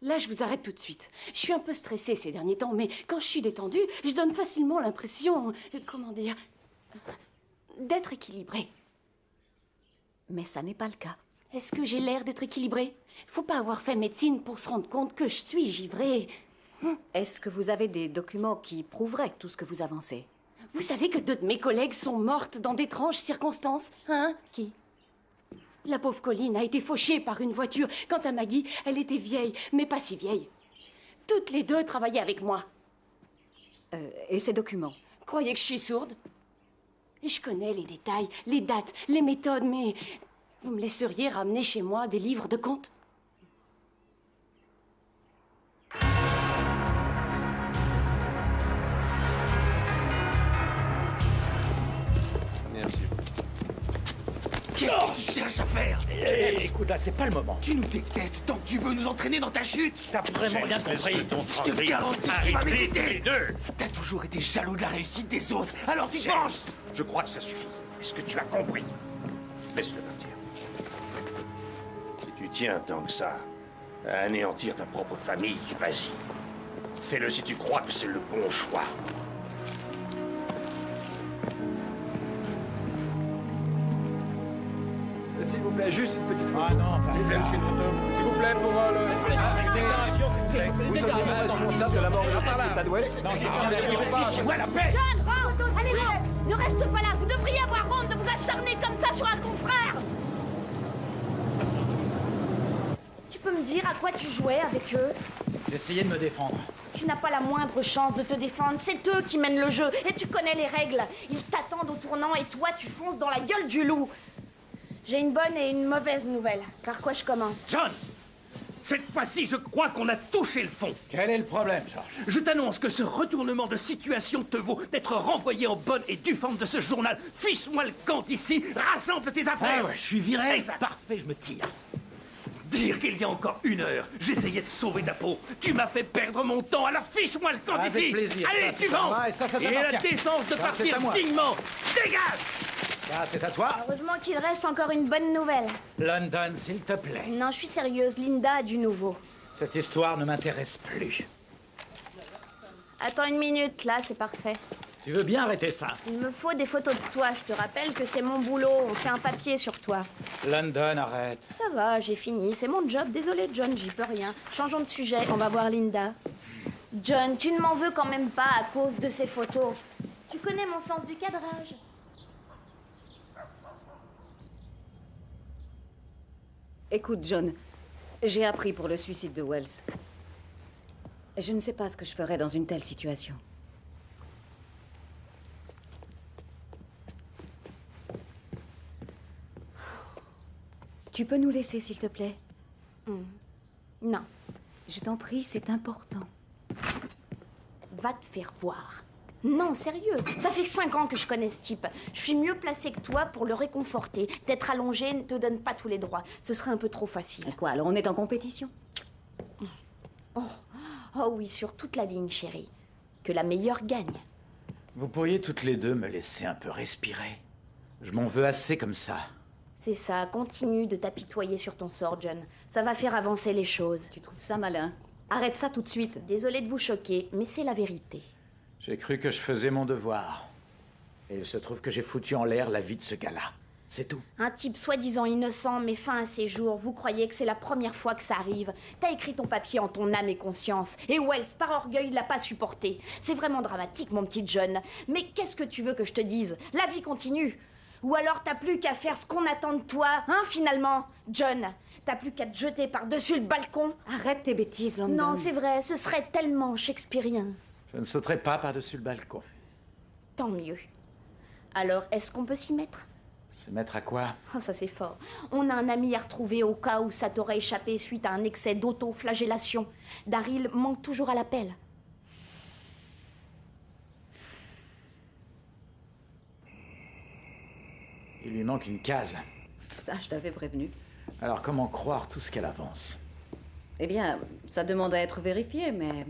Là, je vous arrête tout de suite. Je suis un peu stressée ces derniers temps, mais quand je suis détendue, je donne facilement l'impression, comment dire, d'être équilibrée. Mais ça n'est pas le cas. Est-ce que j'ai l'air d'être équilibrée? Faut pas avoir fait médecine pour se rendre compte que je suis givrée. Est-ce que vous avez des documents qui prouveraient tout ce que vous avancez? Vous savez que 2 de mes collègues sont mortes dans d'étranges circonstances, hein? Qui? La pauvre Colline a été fauchée par une voiture. Quant à Maggie, elle était vieille, mais pas si vieille. Toutes les 2 travaillaient avec moi. Et ces documents? Croyez que je suis sourde? Je connais les détails, les dates, les méthodes, mais vous me laisseriez ramener chez moi des livres de comptes? Merci. Qu'est-ce que tu cherches à faire? Écoute, là, c'est pas le moment. Tu nous détestes tant que tu veux nous entraîner dans ta chute. T'as vraiment rien compris. Je te garantis que tu vas m'écouter. T'as toujours été jaloux de la réussite des autres, alors tu penses. Je crois que ça suffit. Est-ce que tu as compris? Laisse-le partir. Si tu tiens tant que ça à anéantir ta propre famille, vas-y. Fais-le si tu crois que c'est le bon choix. S'il vous plaît, juste une petite photo. Ah non, pas ça. S'il vous plaît, pour le... Vous seriez responsable de la mort de l'officier Tadwell? Non, j'ai Moi la paix. John, rentre! Allez, rentre! Ne reste pas là! Vous devriez avoir honte de vous acharner comme ça sur un confrère! Tu peux me dire à quoi tu jouais avec eux? J'essayais de me défendre. Tu n'as pas la moindre chance de te défendre. C'est eux qui mènent le jeu. Et tu connais les règles. Ils t'attendent au tournant et toi, tu fonces dans la gueule du loup. J'ai une bonne et une mauvaise nouvelle. Par quoi je commence? John! Cette fois-ci, je crois qu'on a touché le fond. Quel est le problème, George? Je t'annonce que ce retournement de situation te vaut d'être renvoyé en bonne et due forme de ce journal. Fiche-moi le camp ici, rassemble tes affaires. Ah ouais, je suis viré. Exact. Parfait, je me tire. Dire qu'il y a encore 1 heure, j'essayais de sauver ta peau. Tu m'as fait perdre mon temps, alors fiche-moi le camp Avec ici. plaisir. Allez, Ça, suivant. c'est ça Et la t'appartient. décence de Ça, c'est partir à moi. dignement. Dégage! Ça, c'est à toi. Heureusement qu'il reste encore une bonne nouvelle. London, s'il te plaît. Non, je suis sérieuse. Linda a du nouveau. Cette histoire ne m'intéresse plus. Attends une minute, là, c'est parfait. Tu veux bien arrêter ça? Il me faut des photos de toi. Je te rappelle que c'est mon boulot. On fait un papier sur toi. London, arrête. Ça va, j'ai fini. C'est mon job. Désolée, John, j'y peux rien. Changeons de sujet. On va voir Linda. John, tu ne m'en veux quand même pas à cause de ces photos. Tu connais mon sens du cadrage. Écoute, John, j'ai appris pour le suicide de Wells. Je ne sais pas ce que je ferais dans une telle situation. Tu peux nous laisser, s'il te plaît? Non. Je t'en prie, c'est important. Va te faire voir. Non, sérieux. Ça fait 5 ans que je connais ce type. Je suis mieux placée que toi pour le réconforter. T'être allongé ne te donne pas tous les droits. Ce serait un peu trop facile. Et quoi, alors on est en compétition? Oh oui, sur toute la ligne, chérie. Que la meilleure gagne. Vous pourriez toutes les deux me laisser un peu respirer. Je m'en veux assez comme ça. C'est ça, continue de t'apitoyer sur ton sort, John. Ça va faire avancer les choses. Tu trouves ça malin? Arrête ça tout de suite. Désolée de vous choquer, mais c'est la vérité. J'ai cru que je faisais mon devoir. Et il se trouve que j'ai foutu en l'air la vie de ce gars-là. C'est tout. Un type soi-disant innocent met fin à ses jours. Vous croyez que c'est la première fois que ça arrive? T'as écrit ton papier en ton âme et conscience. Et Wells, par orgueil, l'a pas supporté. C'est vraiment dramatique, mon petit John. Mais qu'est-ce que tu veux que je te dise? La vie continue. Ou alors t'as plus qu'à faire ce qu'on attend de toi, hein, finalement? John, t'as plus qu'à te jeter par-dessus le balcon. Arrête tes bêtises, London. Non, c'est vrai, ce serait tellement shakespearien. Je ne sauterai pas par-dessus le balcon. Tant mieux. Alors, est-ce qu'on peut s'y mettre? Se mettre à quoi? Oh, ça c'est fort. On a un ami à retrouver au cas où ça t'aurait échappé suite à un excès d'autoflagellation. Daryl manque toujours à l'appel. Il lui manque une case. Ça, je t'avais prévenu. Alors comment croire tout ce qu'elle avance? Eh bien, ça demande à être vérifié, mais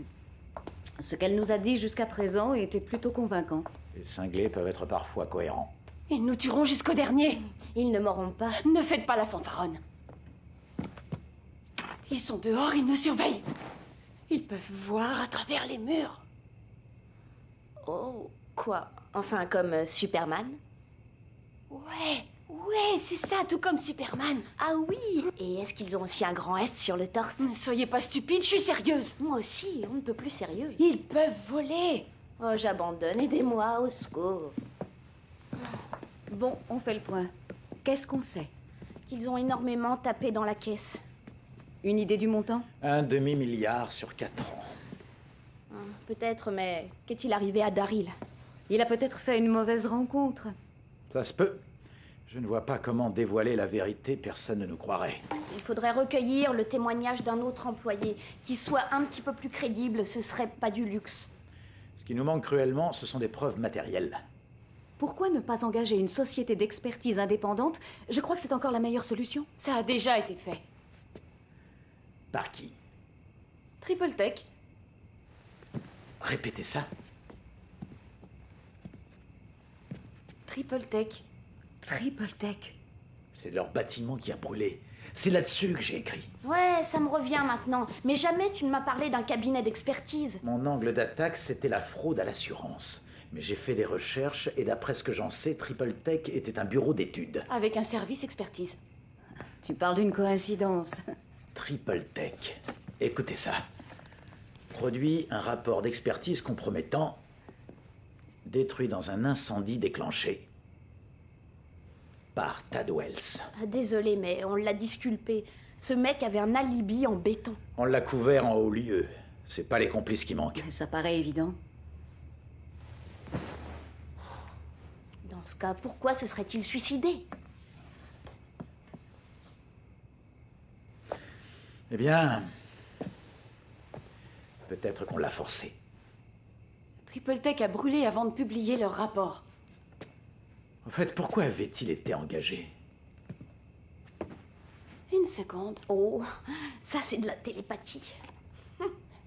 ce qu'elle nous a dit jusqu'à présent était plutôt convaincant. Les cinglés peuvent être parfois cohérents. Ils nous tueront jusqu'au dernier. Ils ne mourront pas. Ne faites pas la fanfaronne. Ils sont dehors, ils nous surveillent. Ils peuvent voir à travers les murs. Oh, quoi? Enfin, comme Superman? Ouais, c'est ça, tout comme Superman. Ah oui! Et est-ce qu'ils ont aussi un grand S sur le torse? Ne soyez pas stupide, je suis sérieuse. Moi aussi, on ne peut plus sérieux. Ils peuvent voler. Oh, j'abandonne, aidez-moi, au secours. Bon, on fait le point. Qu'est-ce qu'on sait? Qu'ils ont énormément tapé dans la caisse. Une idée du montant? 1 demi-milliard sur 4 ans. Peut-être, mais qu'est-il arrivé à Daryl? Il a peut-être fait une mauvaise rencontre. Ça se peut. Je ne vois pas comment dévoiler la vérité, personne ne nous croirait. Il faudrait recueillir le témoignage d'un autre employé qui soit un petit peu plus crédible, ce serait pas du luxe. Ce qui nous manque cruellement, ce sont des preuves matérielles. Pourquoi ne pas engager une société d'expertise indépendante? Je crois que c'est encore la meilleure solution. Ça a déjà été fait. Par qui? Triple Tech. Répétez ça. Triple Tech. Triple Tech. C'est leur bâtiment qui a brûlé. C'est là-dessus que j'ai écrit. Ouais, ça me revient maintenant. Mais jamais tu ne m'as parlé d'un cabinet d'expertise. Mon angle d'attaque, c'était la fraude à l'assurance. Mais j'ai fait des recherches et d'après ce que j'en sais, Triple Tech était un bureau d'études. Avec un service expertise. Tu parles d'une coïncidence. Triple Tech. Écoutez ça. Produit un rapport d'expertise compromettant, détruit dans un incendie déclenché par Tad Wells. Désolé, mais on l'a disculpé. Ce mec avait un alibi en béton. On l'a couvert en haut lieu. C'est pas les complices qui manquent. Ça paraît évident. Dans ce cas, pourquoi se serait-il suicidé? Eh bien, peut-être qu'on l'a forcé. Triple Tech a brûlé avant de publier leur rapport. En fait, pourquoi avait-il été engagé? Une seconde. Oh, ça c'est de la télépathie.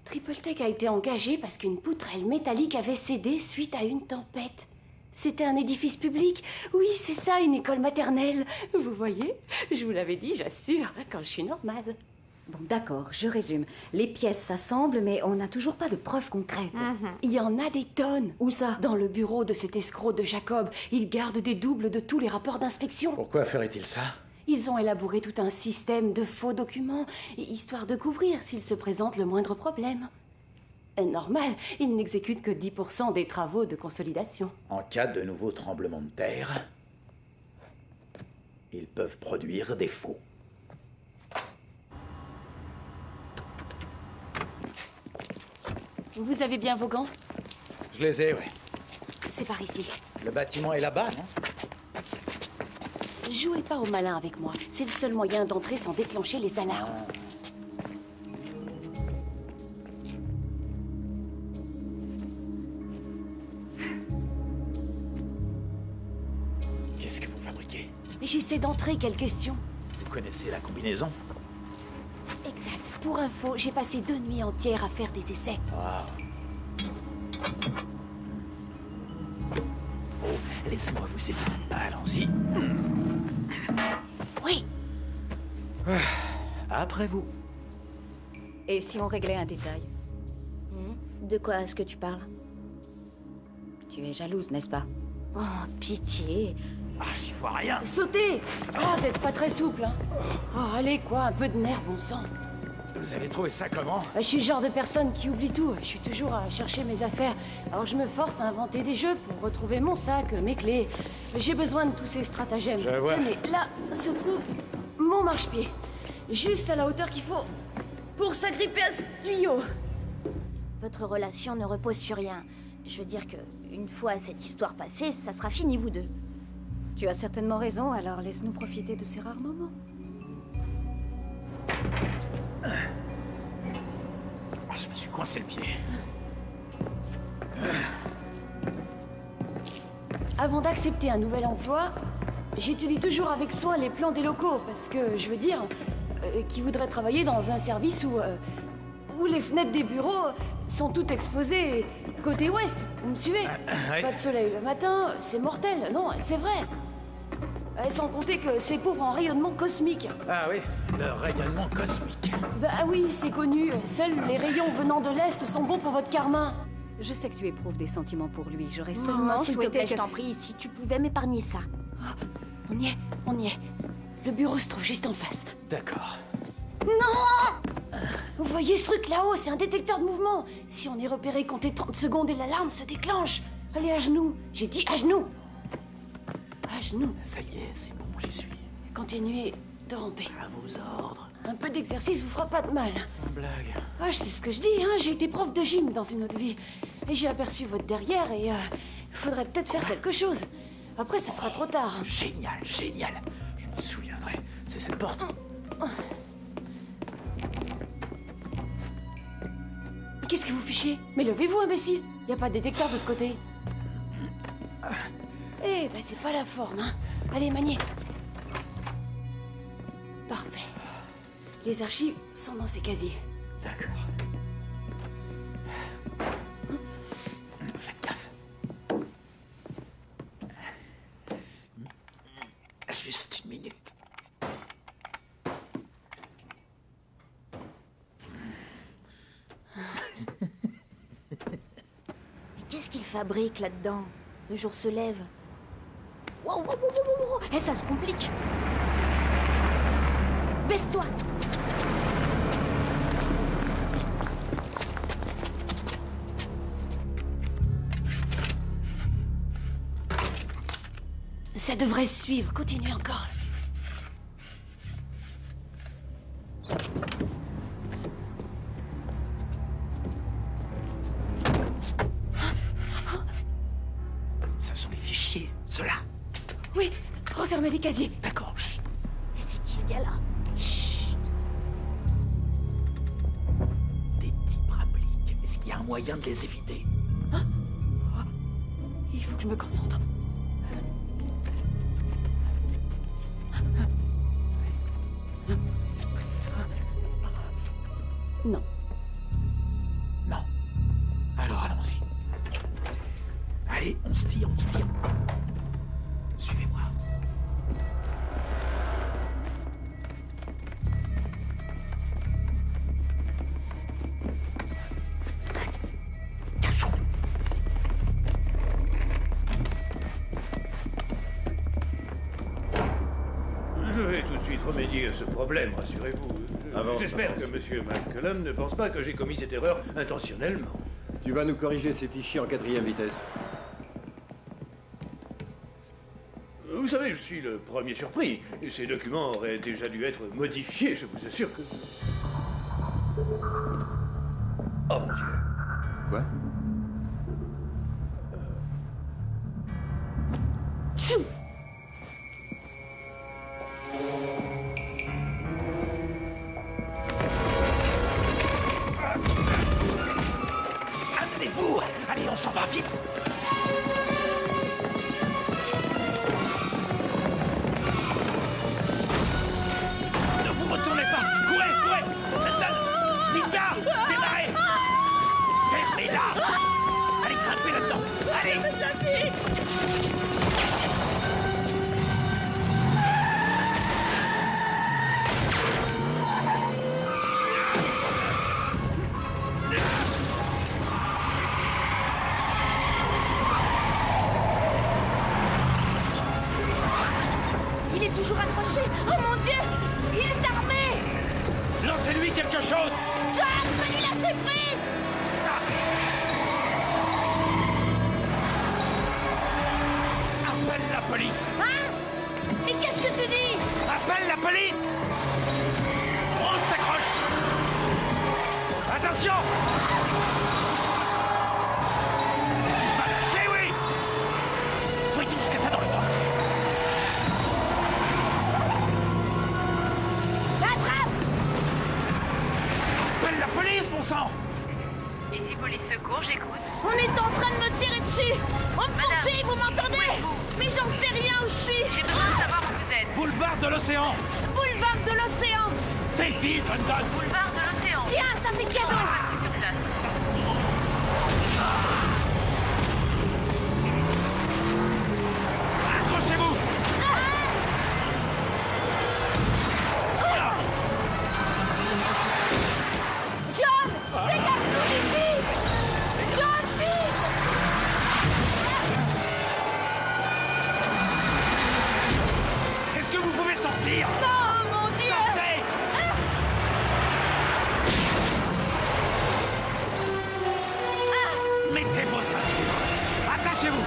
Triple Tech a été engagé parce qu'une poutrelle métallique avait cédé suite à une tempête. C'était un édifice public. Oui, c'est ça, une école maternelle. Vous voyez? Je vous l'avais dit, j'assure, quand je suis normale. Bon, d'accord, je résume. Les pièces s'assemblent, mais on n'a toujours pas de preuves concrètes. Il y en a des tonnes. Où ça? Dans le bureau de cet escroc de Jacob. Il garde des doubles de tous les rapports d'inspection. Pourquoi ferait-il ça? Ils ont élaboré tout un système de faux documents, histoire de couvrir s'il se présente le moindre problème. Normal, ils n'exécutent que 10% des travaux de consolidation. En cas de nouveau tremblement de terre, ils peuvent produire des faux. Vous avez bien vos gants? Je les ai, ouais. C'est par ici. Le bâtiment est là-bas, non? Jouez pas au malin avec moi. C'est le seul moyen d'entrer sans déclencher les alarmes. Qu'est-ce que vous fabriquez? J'essaie d'entrer, quelle question? Vous connaissez la combinaison? Exact. Pour info, j'ai passé 2 nuits entières à faire des essais. Wow. Oh, laissez-moi vous aider. Allons-y. Oui. Après vous. Et si on réglait un détail? De quoi est-ce que tu parles? Tu es jalouse, n'est-ce pas? Oh, pitié. Ah, j'y vois rien. Sautez! Oh, c'est pas très souple, hein. Oh, allez, quoi, un peu de nerf, bon sang. Vous avez trouvé ça comment? Je suis le genre de personne qui oublie tout. Je suis toujours à chercher mes affaires. Alors je me force à inventer des jeux pour retrouver mon sac, mes clés. J'ai besoin de tous ces stratagèmes. Je vois. Tenez, là se trouve mon marchepied. Juste à la hauteur qu'il faut pour s'agripper à ce tuyau. Votre relation ne repose sur rien. Je veux dire que, une fois cette histoire passée, ça sera fini, vous deux. Tu as certainement raison, alors laisse-nous profiter de ces rares moments. Ah, je me suis coincé le pied. Avant d'accepter un nouvel emploi, j'étudie toujours avec soin les plans des locaux, parce que, je veux dire, qui voudrait travailler dans un service où les fenêtres des bureaux sont toutes exposées côté ouest. Vous me suivez? Ouais. Pas de soleil le matin, c'est mortel. Non, c'est vrai. Sans compter que c'est pauvre en rayonnement cosmique. Ah oui, le rayonnement cosmique. Bah oui, c'est connu. Seuls les rayons venant de l'Est sont bons pour votre carmin. Je sais que tu éprouves des sentiments pour lui. J'aurais Non, seulement s'il te souhaité plaît, que... je t'en prie, si tu pouvais m'épargner ça. Oh, on y est, on y est. Le bureau se trouve juste en face. D'accord. Non! Vous voyez ce truc là-haut, c'est un détecteur de mouvement. Si on est repéré, comptez 30 secondes et l'alarme se déclenche. Allez, à genoux. J'ai dit à genoux. À genoux. Ça y est, c'est bon, j'y suis. Continuez de ramper. À vos ordres. Un peu d'exercice vous fera pas de mal. Sans blague. Ah, je sais ce que je dis, hein. J'ai été prof de gym dans une autre vie. Et j'ai aperçu votre derrière et faudrait peut-être faire quelque chose. Après, ça sera trop tard. Génial, génial. Je me souviendrai. C'est cette porte. Qu'est-ce que vous fichez? Mais levez-vous, imbécile. Y a pas de détecteur de ce côté. Eh ben, c'est pas la forme, hein. Allez, maniez. Parfait. Les archives sont dans ces casiers. D'accord. Faites gaffe. Juste une minute. Mais qu'est-ce qu'il fabrique là-dedans? Le jour se lève. Wow, wow, wow, wow, wow. Eh, ça se complique. Baisse-toi. Ça devrait se suivre. Continuez encore. Ça sont les fichiers, ceux-là. Oui, refermez les casiers. D'accord, chut. Mais c'est qui ce gars-là? Chut. Des types rappliques. Est-ce qu'il y a un moyen de les éviter? Hein? Oh, il faut que je me concentre. Non. Non. Alors allons-y. Allez, on se tire, on se tire. Suivez-moi. Cachons. Je vais tout de suite remédier à ce problème, rassurez-vous. J'espère que M. McCullum ne pense pas que j'ai commis cette erreur intentionnellement. Tu vas nous corriger ces fichiers en 4e vitesse. Vous savez, je suis le premier surpris. Et ces documents auraient déjà dû être modifiés, je vous assure que... Oh mon Dieu. pas, vite! Ne vous retournez pas! Courez, courez! Felton! Linda! Démarrez! Fermez-la! Allez, grimpez là-dedans! Allez! Il est toujours accroché. Oh mon Dieu! Il est armé! Lancez-lui quelque chose! John, peux lui lâcher prise! Appelle la police! Hein? Mais qu'est-ce que tu dis? Appelle la police! On s'accroche! Attention! Tu vas me tuer, oui! Voyons ce que t'as dans le bras! Attrape! Appelle la police, bon sang! Ici police secours, j'écoute. On est en train de me tirer dessus! On me poursuit, vous m'entendez? Mais j'en sais rien où je suis! J'ai besoin de savoir où vous êtes. Boulevard de l'océan! Boulevard de l'océan! Fais vite, London! Boulevard de l'océan. Tiens, ça c'est cadeau! Sur place. Accrochez-vous! John! Dégage-nous d'ici! John, vite! Est-ce que vous pouvez sortir? Non, mon Dieu! Sortez! Mettez vos ceintures! Attachez-vous!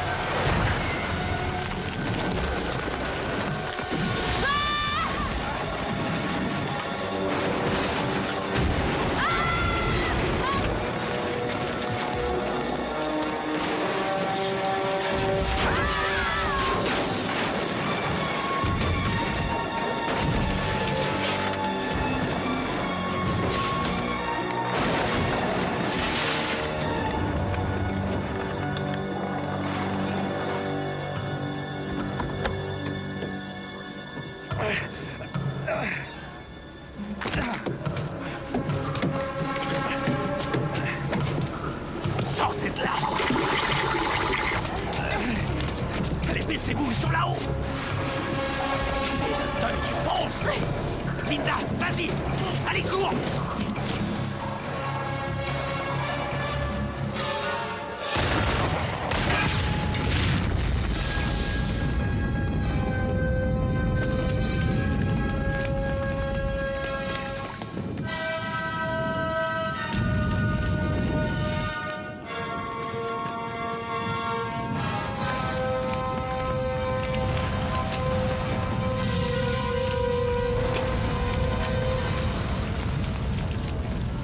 Sortez de là! Allez, baissez-vous, ils sont là-haut! Donne, tu fonces! Linda, vas-y! Allez, cours!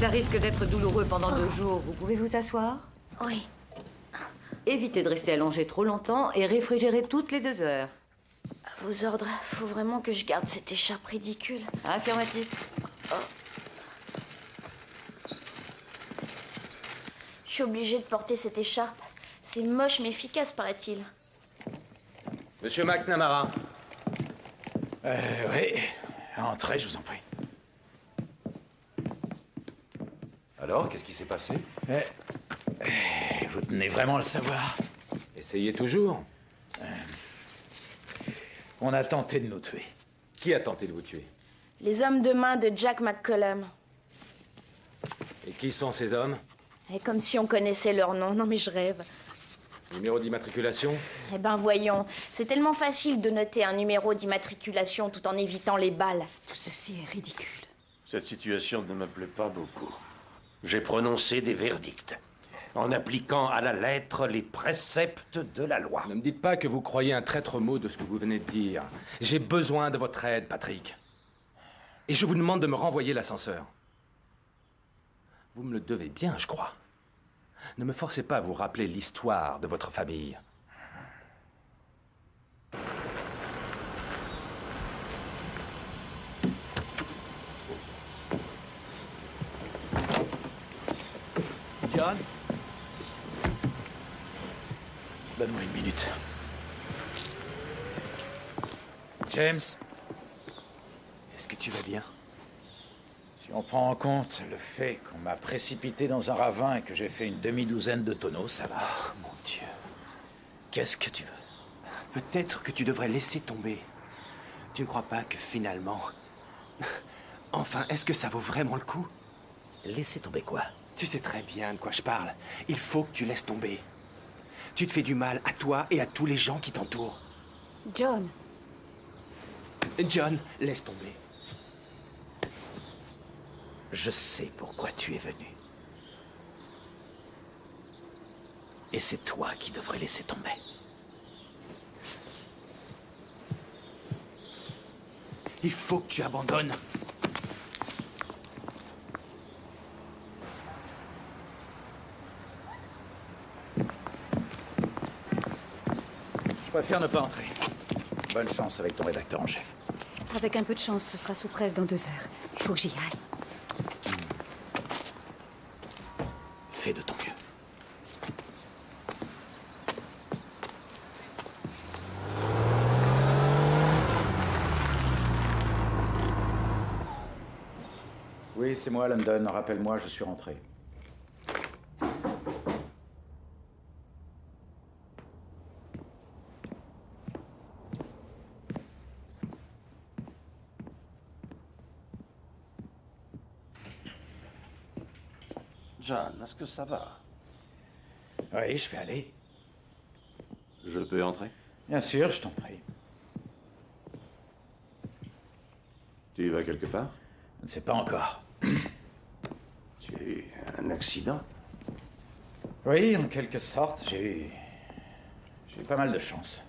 Ça risque d'être douloureux pendant 2 jours. Vous pouvez vous asseoir? Oui. Évitez de rester allongé trop longtemps et réfrigérez toutes les 2 heures. À vos ordres, faut vraiment que je garde cette écharpe ridicule. Affirmatif. Je suis obligée de porter cette écharpe. C'est moche mais efficace, paraît-il. Monsieur McNamara. Oui. Entrez, je vous en prie. Alors, qu'est-ce qui s'est passé? Vous tenez vraiment à le savoir? Essayez toujours. On a tenté de nous tuer. Qui a tenté de vous tuer? Les hommes de main de Jack McCollum. Et qui sont ces hommes? Et comme si on connaissait leur nom. Non mais je rêve. Numéro d'immatriculation? Eh ben voyons, c'est tellement facile de noter un numéro d'immatriculation tout en évitant les balles. Tout ceci est ridicule. Cette situation ne me plaît pas beaucoup. J'ai prononcé des verdicts, en appliquant à la lettre les préceptes de la loi. Ne me dites pas que vous croyez un traître mot de ce que vous venez de dire. J'ai besoin de votre aide, Patrick. Et je vous demande de me renvoyer l'ascenseur. Vous me le devez bien, je crois. Ne me forcez pas à vous rappeler l'histoire de votre famille. John? Donne-moi une minute. James, est-ce que tu vas bien? Si on prend en compte le fait qu'on m'a précipité dans un ravin et que j'ai fait une demi-douzaine de tonneaux, ça va. Oh, mon Dieu. Qu'est-ce que tu veux? Peut-être que tu devrais laisser tomber. Tu ne crois pas que finalement... Enfin, est-ce que ça vaut vraiment le coup? Laisser tomber quoi? Tu sais très bien de quoi je parle. Il faut que tu laisses tomber. Tu te fais du mal à toi et à tous les gens qui t'entourent. John. John, laisse tomber. Je sais pourquoi tu es venu. Et c'est toi qui devrais laisser tomber. Il faut que tu abandonnes. Je préfère ne pas entrer. Bonne chance avec ton rédacteur en chef. Avec un peu de chance, ce sera sous presse dans 2 heures. Il faut que j'y aille. Fais de ton mieux. Oui, c'est moi, London. Rappelle-moi, je suis rentré. John, est-ce que ça va? Oui, je vais aller. Je peux entrer? Bien sûr, je t'en prie. Tu vas quelque part? Je ne sais pas encore. Tu as eu un accident? Oui, en quelque sorte, j'ai eu pas mal de chance.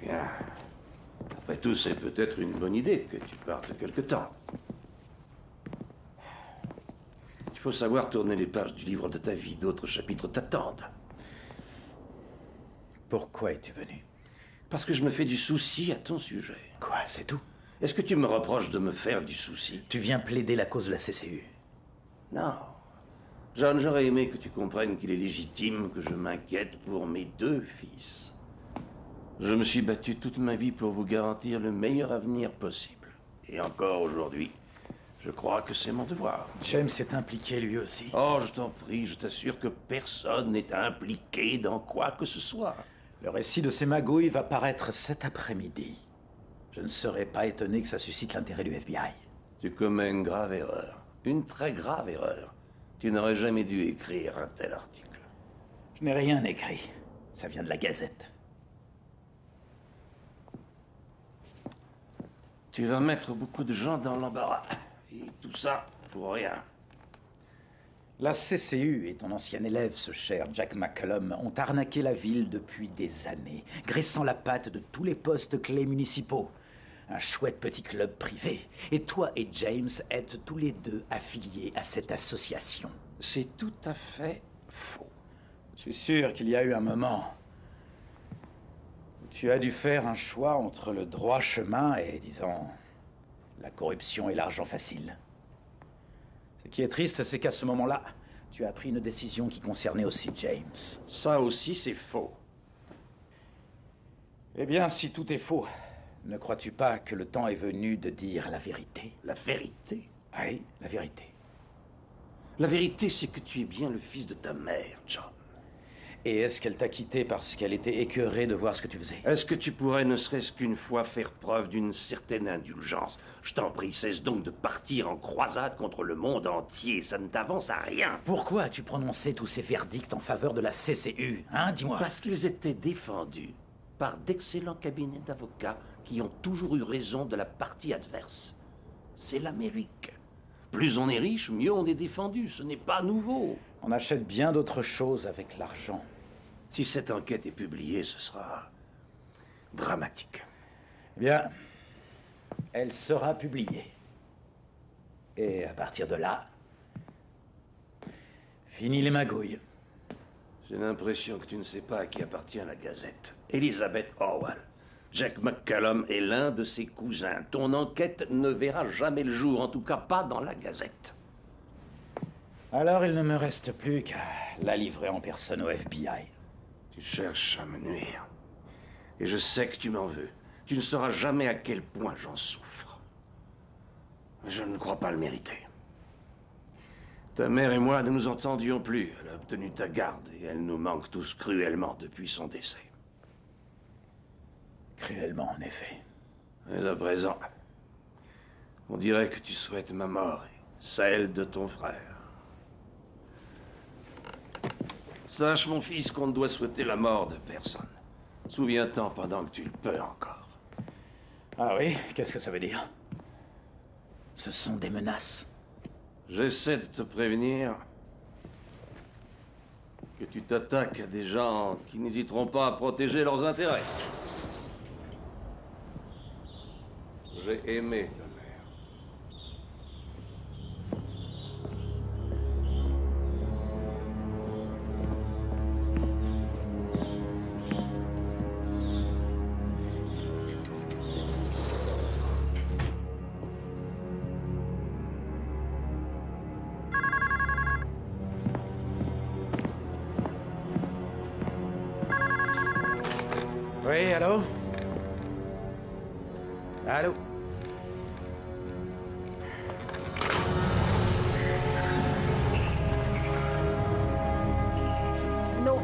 Eh bien, après tout, c'est peut-être une bonne idée que tu partes quelque temps. Il faut savoir tourner les pages du livre de ta vie. D'autres chapitres t'attendent. Pourquoi es-tu venu? Parce que je me fais du souci à ton sujet. Quoi, c'est tout? Est-ce que tu me reproches de me faire du souci? Tu viens plaider la cause de la CCU. Non. John, j'aurais aimé que tu comprennes qu'il est légitime que je m'inquiète pour mes 2 fils. Je me suis battu toute ma vie pour vous garantir le meilleur avenir possible. Et encore aujourd'hui, je crois que c'est mon devoir. James est impliqué lui aussi. Oh, je t'en prie, je t'assure que personne n'est impliqué dans quoi que ce soit. Le récit de ces magouilles va paraître cet après-midi. Je ne serais pas étonné que ça suscite l'intérêt du FBI. Tu commets une grave erreur. Une très grave erreur. Tu n'aurais jamais dû écrire un tel article. Je n'ai rien écrit. Ça vient de la Gazette. Tu vas mettre beaucoup de gens dans l'embarras. Et tout ça pour rien. La CCU et ton ancien élève, ce cher Jack McCallum, ont arnaqué la ville depuis des années, graissant la patte de tous les postes clés municipaux. Un chouette petit club privé. Et toi et James êtes tous les 2 affiliés à cette association. C'est tout à fait faux. Je suis sûr qu'il y a eu un moment où tu as dû faire un choix entre le droit chemin et, disons, la corruption et l'argent facile. Ce qui est triste, c'est qu'à ce moment-là, tu as pris une décision qui concernait aussi James. Ça aussi, c'est faux. Eh bien, si tout est faux, ne crois-tu pas que le temps est venu de dire la vérité? La vérité? Oui, la vérité. La vérité, c'est que tu es bien le fils de ta mère, John. Et est-ce qu'elle t'a quitté parce qu'elle était écœurée de voir ce que tu faisais? Est-ce que tu pourrais ne serait-ce qu'une fois faire preuve d'une certaine indulgence? Je t'en prie, cesse donc de partir en croisade contre le monde entier. Ça ne t'avance à rien. Pourquoi as-tu prononcé tous ces verdicts en faveur de la CCU, hein? Dis-moi. Parce qu'ils étaient défendus par d'excellents cabinets d'avocats qui ont toujours eu raison de la partie adverse. C'est l'Amérique. Plus on est riche, mieux on est défendu. Ce n'est pas nouveau. On achète bien d'autres choses avec l'argent. Si cette enquête est publiée, ce sera dramatique. Eh bien, elle sera publiée. Et à partir de là, fini les magouilles. J'ai l'impression que tu ne sais pas à qui appartient la Gazette. Elizabeth Orwell. Jack McCallum est l'un de ses cousins. Ton enquête ne verra jamais le jour, en tout cas pas dans la Gazette. Alors il ne me reste plus qu'à la livrer en personne au FBI. Tu cherches à me nuire. Et je sais que tu m'en veux. Tu ne sauras jamais à quel point j'en souffre. Je ne crois pas le mériter. Ta mère et moi ne nous entendions plus. Elle a obtenu ta garde et elle nous manque tous cruellement depuis son décès. Cruellement, en effet. Mais à présent, on dirait que tu souhaites ma mort et celle de ton frère. Sache, mon fils, qu'on ne doit souhaiter la mort de personne. Souviens-t'en pendant que tu le peux encore. Ah oui? Qu'est-ce que ça veut dire? Ce sont des menaces. J'essaie de te prévenir que tu t'attaques à des gens qui n'hésiteront pas à protéger leurs intérêts. J'ai aimé ta mère. Oui, allô? Allô? Non,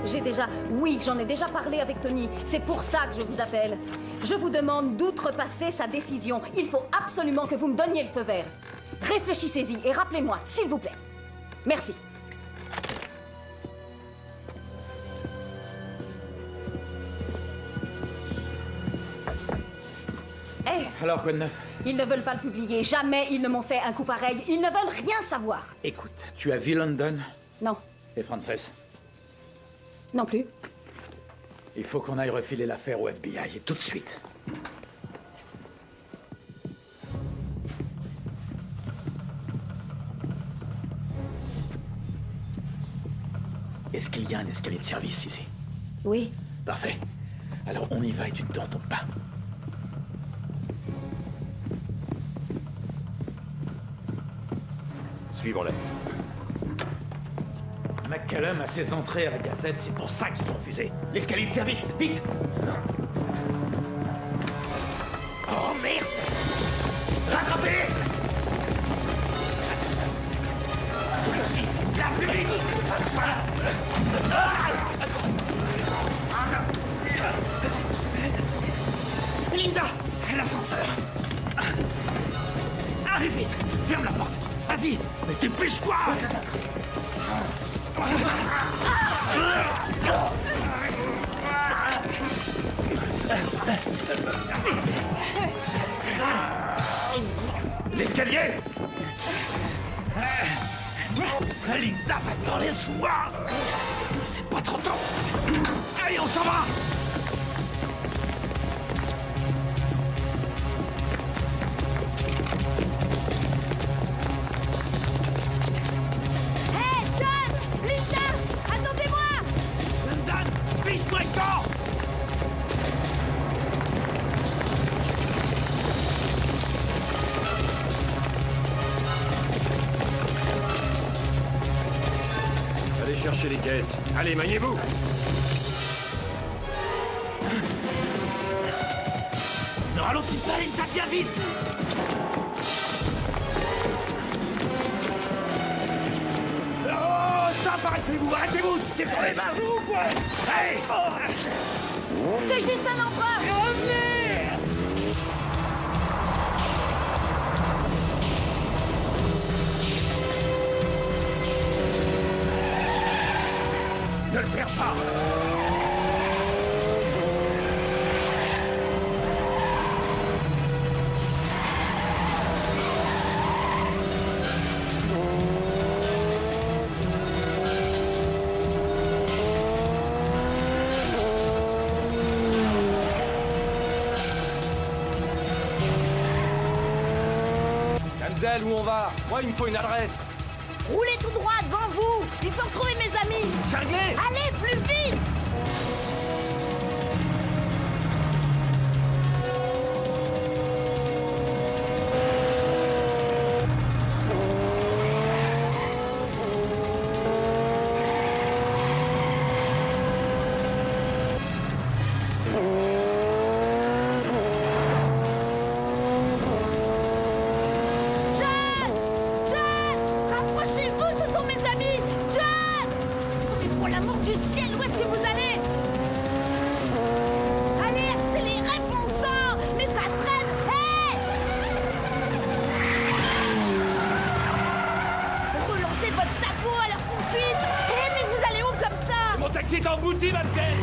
oui, j'en ai déjà parlé avec Tony. C'est pour ça que je vous appelle. Je vous demande d'outrepasser sa décision. Il faut absolument que vous me donniez le feu vert. Réfléchissez-y et rappelez-moi, s'il vous plaît. Merci. Hey, alors, quoi de neuf? Ils ne veulent pas le publier. Jamais ils ne m'ont fait un coup pareil. Ils ne veulent rien savoir. Écoute, tu as vu London? Non. Et Frances? Non plus. Il faut qu'on aille refiler l'affaire au FBI, et tout de suite. Est-ce qu'il y a un escalier de service ici? Oui. Parfait. Alors on y va et tu ne te retournes pas. Suivons-les. McCallum a ses entrées à la Gazette, c'est pour ça qu'ils ont refusé. L'escalier de service, vite! Oh merde! Rattrapez! La plus vite! Linda! L'ascenseur! Arrive vite! Ferme la porte! Vas-y! Mais dépêche-toi! L'escalier! Linda, va-t'en, laisse-moi! C'est pas trop tôt! Allez, on s'en va! Hé, John! Linda! Attendez-moi! London, vise-moi le corps! Allez chercher les caisses. Allez, maniez-vous! Ne ralentis pas, Linda, viens vite! Oh, ça, arrêtez-vous, arrêtez-vous! Descendez, vous, quoi! Allez! C'est juste un empereur! Revenez! Ne le perds pas! Denzel, où on va? Moi, il me faut une adresse. Roulez tout droit devant vous! Il faut retrouver mes amis! Cinglé! Allez, plus vite! est englouti, mademoiselle.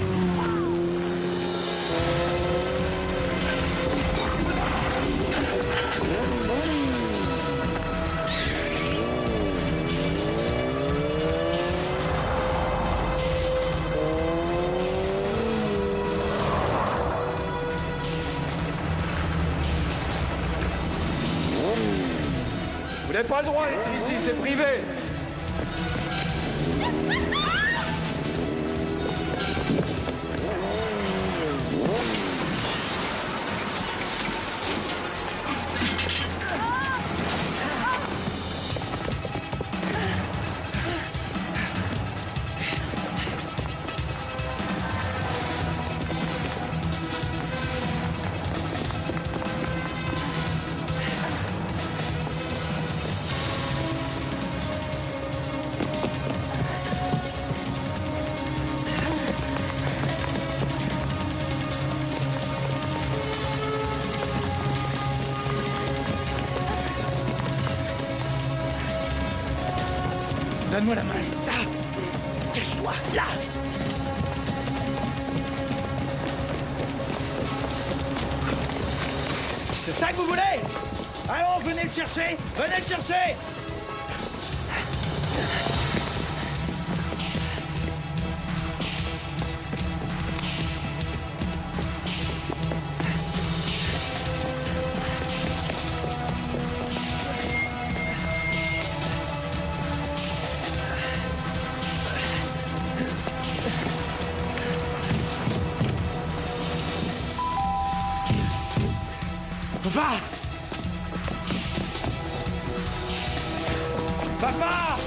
Vous n'avez pas le droit d'être ici, c'est privé. Donne-moi la main. Ah, cache-toi, là. C'est ça que vous voulez? Allons, venez le chercher. Venez le chercher. Papa! Papa!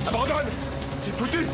Abandonne! C'est foutu!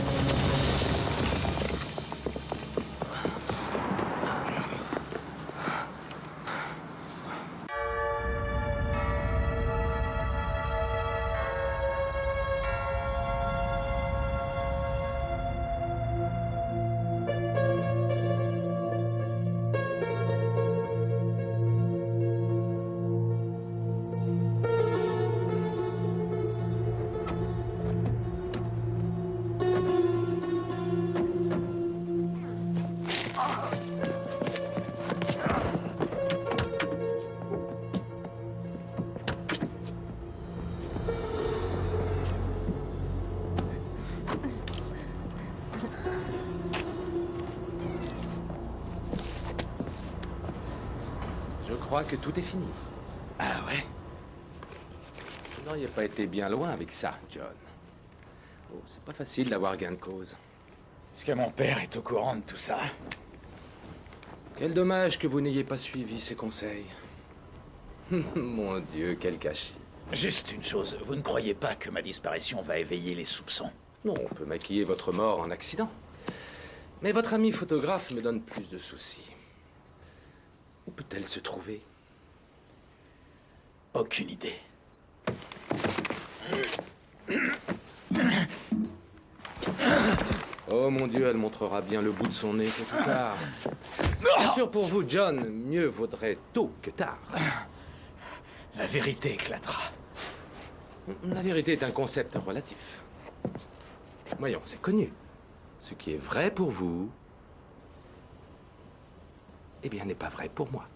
Je crois que tout est fini. Ah ouais? Vous n'auriez pas été bien loin avec ça, John. Oh, c'est pas facile d'avoir gain de cause. Est-ce que mon père est au courant de tout ça? Quel dommage que vous n'ayez pas suivi ses conseils. Mon Dieu, quel gâchis. Juste une chose, vous ne croyez pas que ma disparition va éveiller les soupçons? Non, on peut maquiller votre mort en accident. Mais votre ami photographe me donne plus de soucis. Où peut-elle se trouver? Aucune idée. Oh mon Dieu, elle montrera bien le bout de son nez tôt ou tard. Bien sûr pour vous, John, mieux vaudrait tôt que tard. La vérité éclatera. La vérité est un concept relatif. Voyons, c'est connu. Ce qui est vrai pour vous, eh bien, n'est pas vrai pour moi.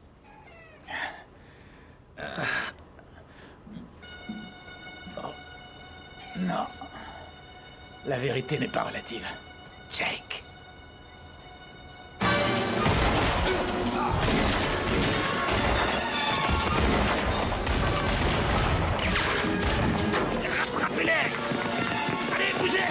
Non. La vérité n'est pas relative. Jake. Rattrapez-les! Allez, bougez!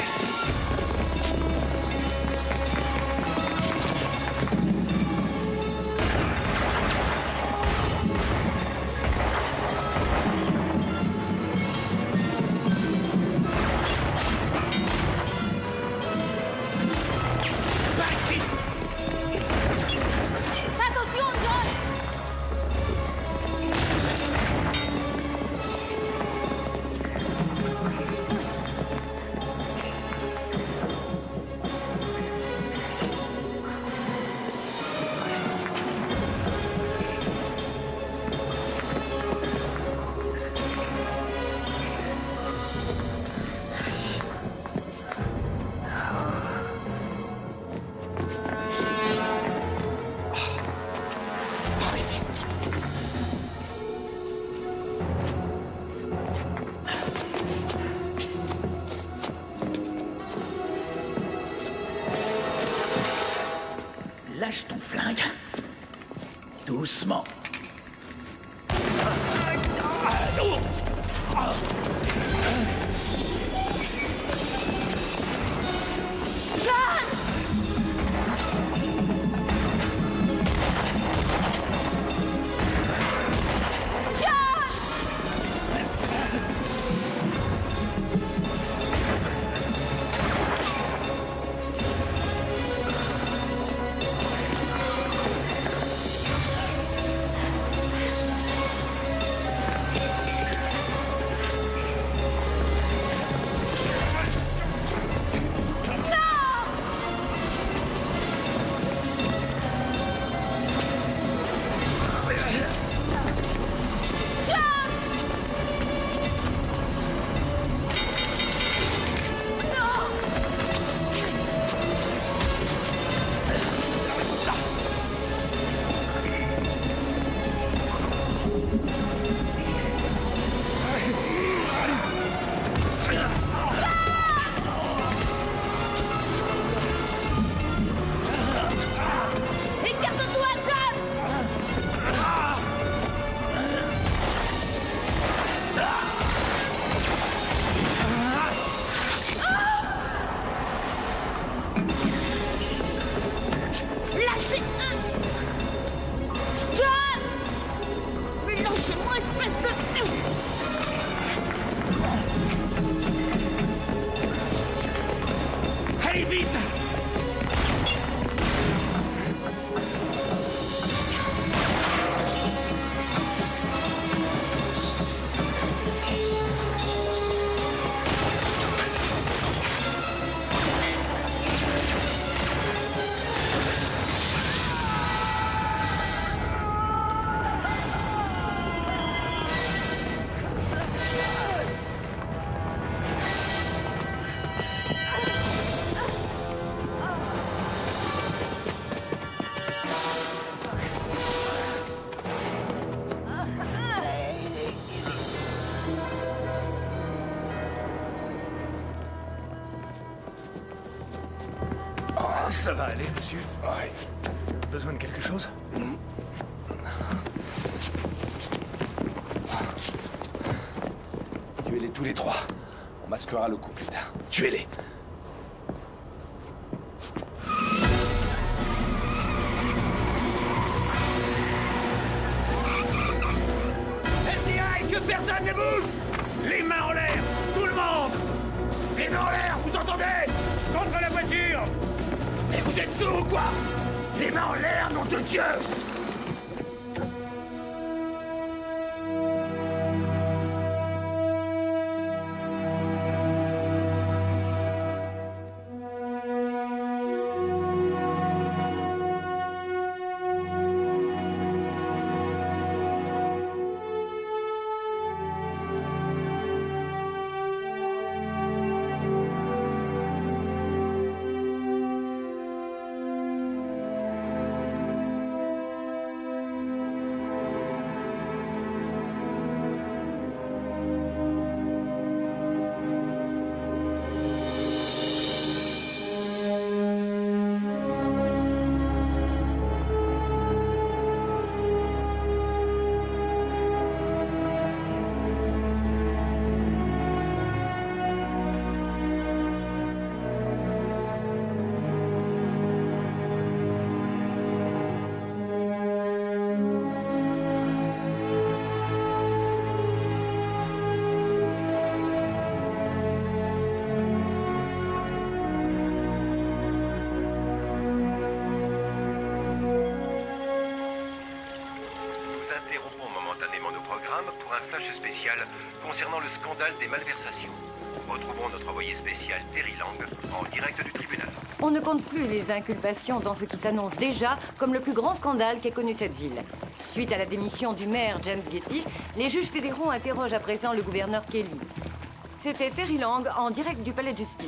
Lâche ton flingue. Doucement. Ça va aller, monsieur? Ouais. Besoin de quelque chose? Tuez-les tous les trois. On masquera le coup plus tard. Tuez-les. FBI, que personne ne bouge! Les mains en l'air! Tout le monde! Les mains en l'air, vous entendez? Contre la voiture! Et vous êtes sourds ou quoi? Les mains en l'air, nom de Dieu! Pour un flash spécial concernant le scandale des malversations. Retrouvons notre envoyé spécial Terry Lang en direct du tribunal. On ne compte plus les inculpations dans ce qui s'annonce déjà comme le plus grand scandale qu'ait connu cette ville. Suite à la démission du maire James Getty, les juges fédéraux interrogent à présent le gouverneur Kelly. C'était Terry Lang en direct du palais de justice.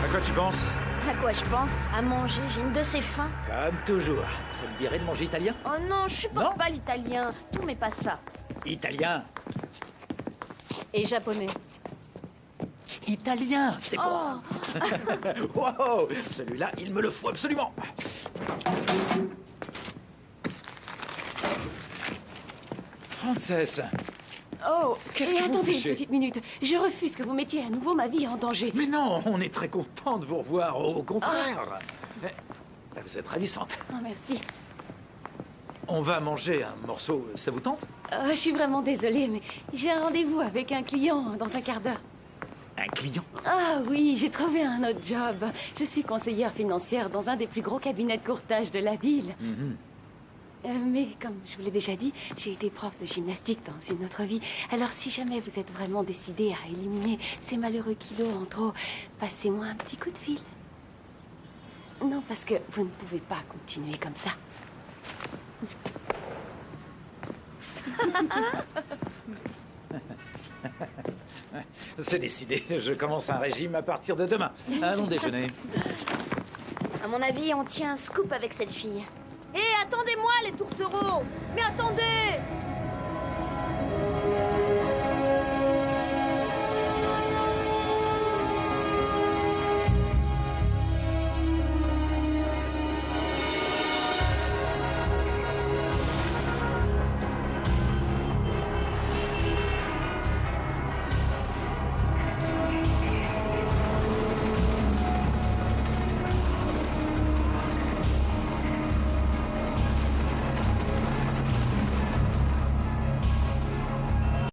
À quoi tu penses? À quoi je pense? À manger, j'ai une de ces faims. Comme toujours. Ça me dirait de manger italien? Oh non, je supporte pas l'italien. Tout mais pas ça. Italien? Et japonais. Italien, c'est bon. Wow, celui-là, il me le faut absolument. Frances. Oh, Qu'est-ce que vous attendez fichez? une petite minute. Je refuse que vous mettiez à nouveau ma vie en danger. Mais non, on est très content de vous revoir, au contraire. Vous êtes ravissante. Oh, merci. On va manger un morceau, ça vous tente? Je suis vraiment désolée, mais j'ai un rendez-vous avec un client dans un quart d'heure. Un client? Ah oui, j'ai trouvé un autre job. Je suis conseillère financière dans un des plus gros cabinets de courtage de la ville. Mais comme je vous l'ai déjà dit, j'ai été prof de gymnastique dans une autre vie. Alors si jamais vous êtes vraiment décidé à éliminer ces malheureux kilos en trop, passez-moi un petit coup de fil. Non, parce que vous ne pouvez pas continuer comme ça. C'est décidé, je commence un régime à partir de demain. Allons déjeuner. À mon avis, on tient un scoop avec cette fille. Hé, attendez-moi, les tourtereaux! Mais attendez!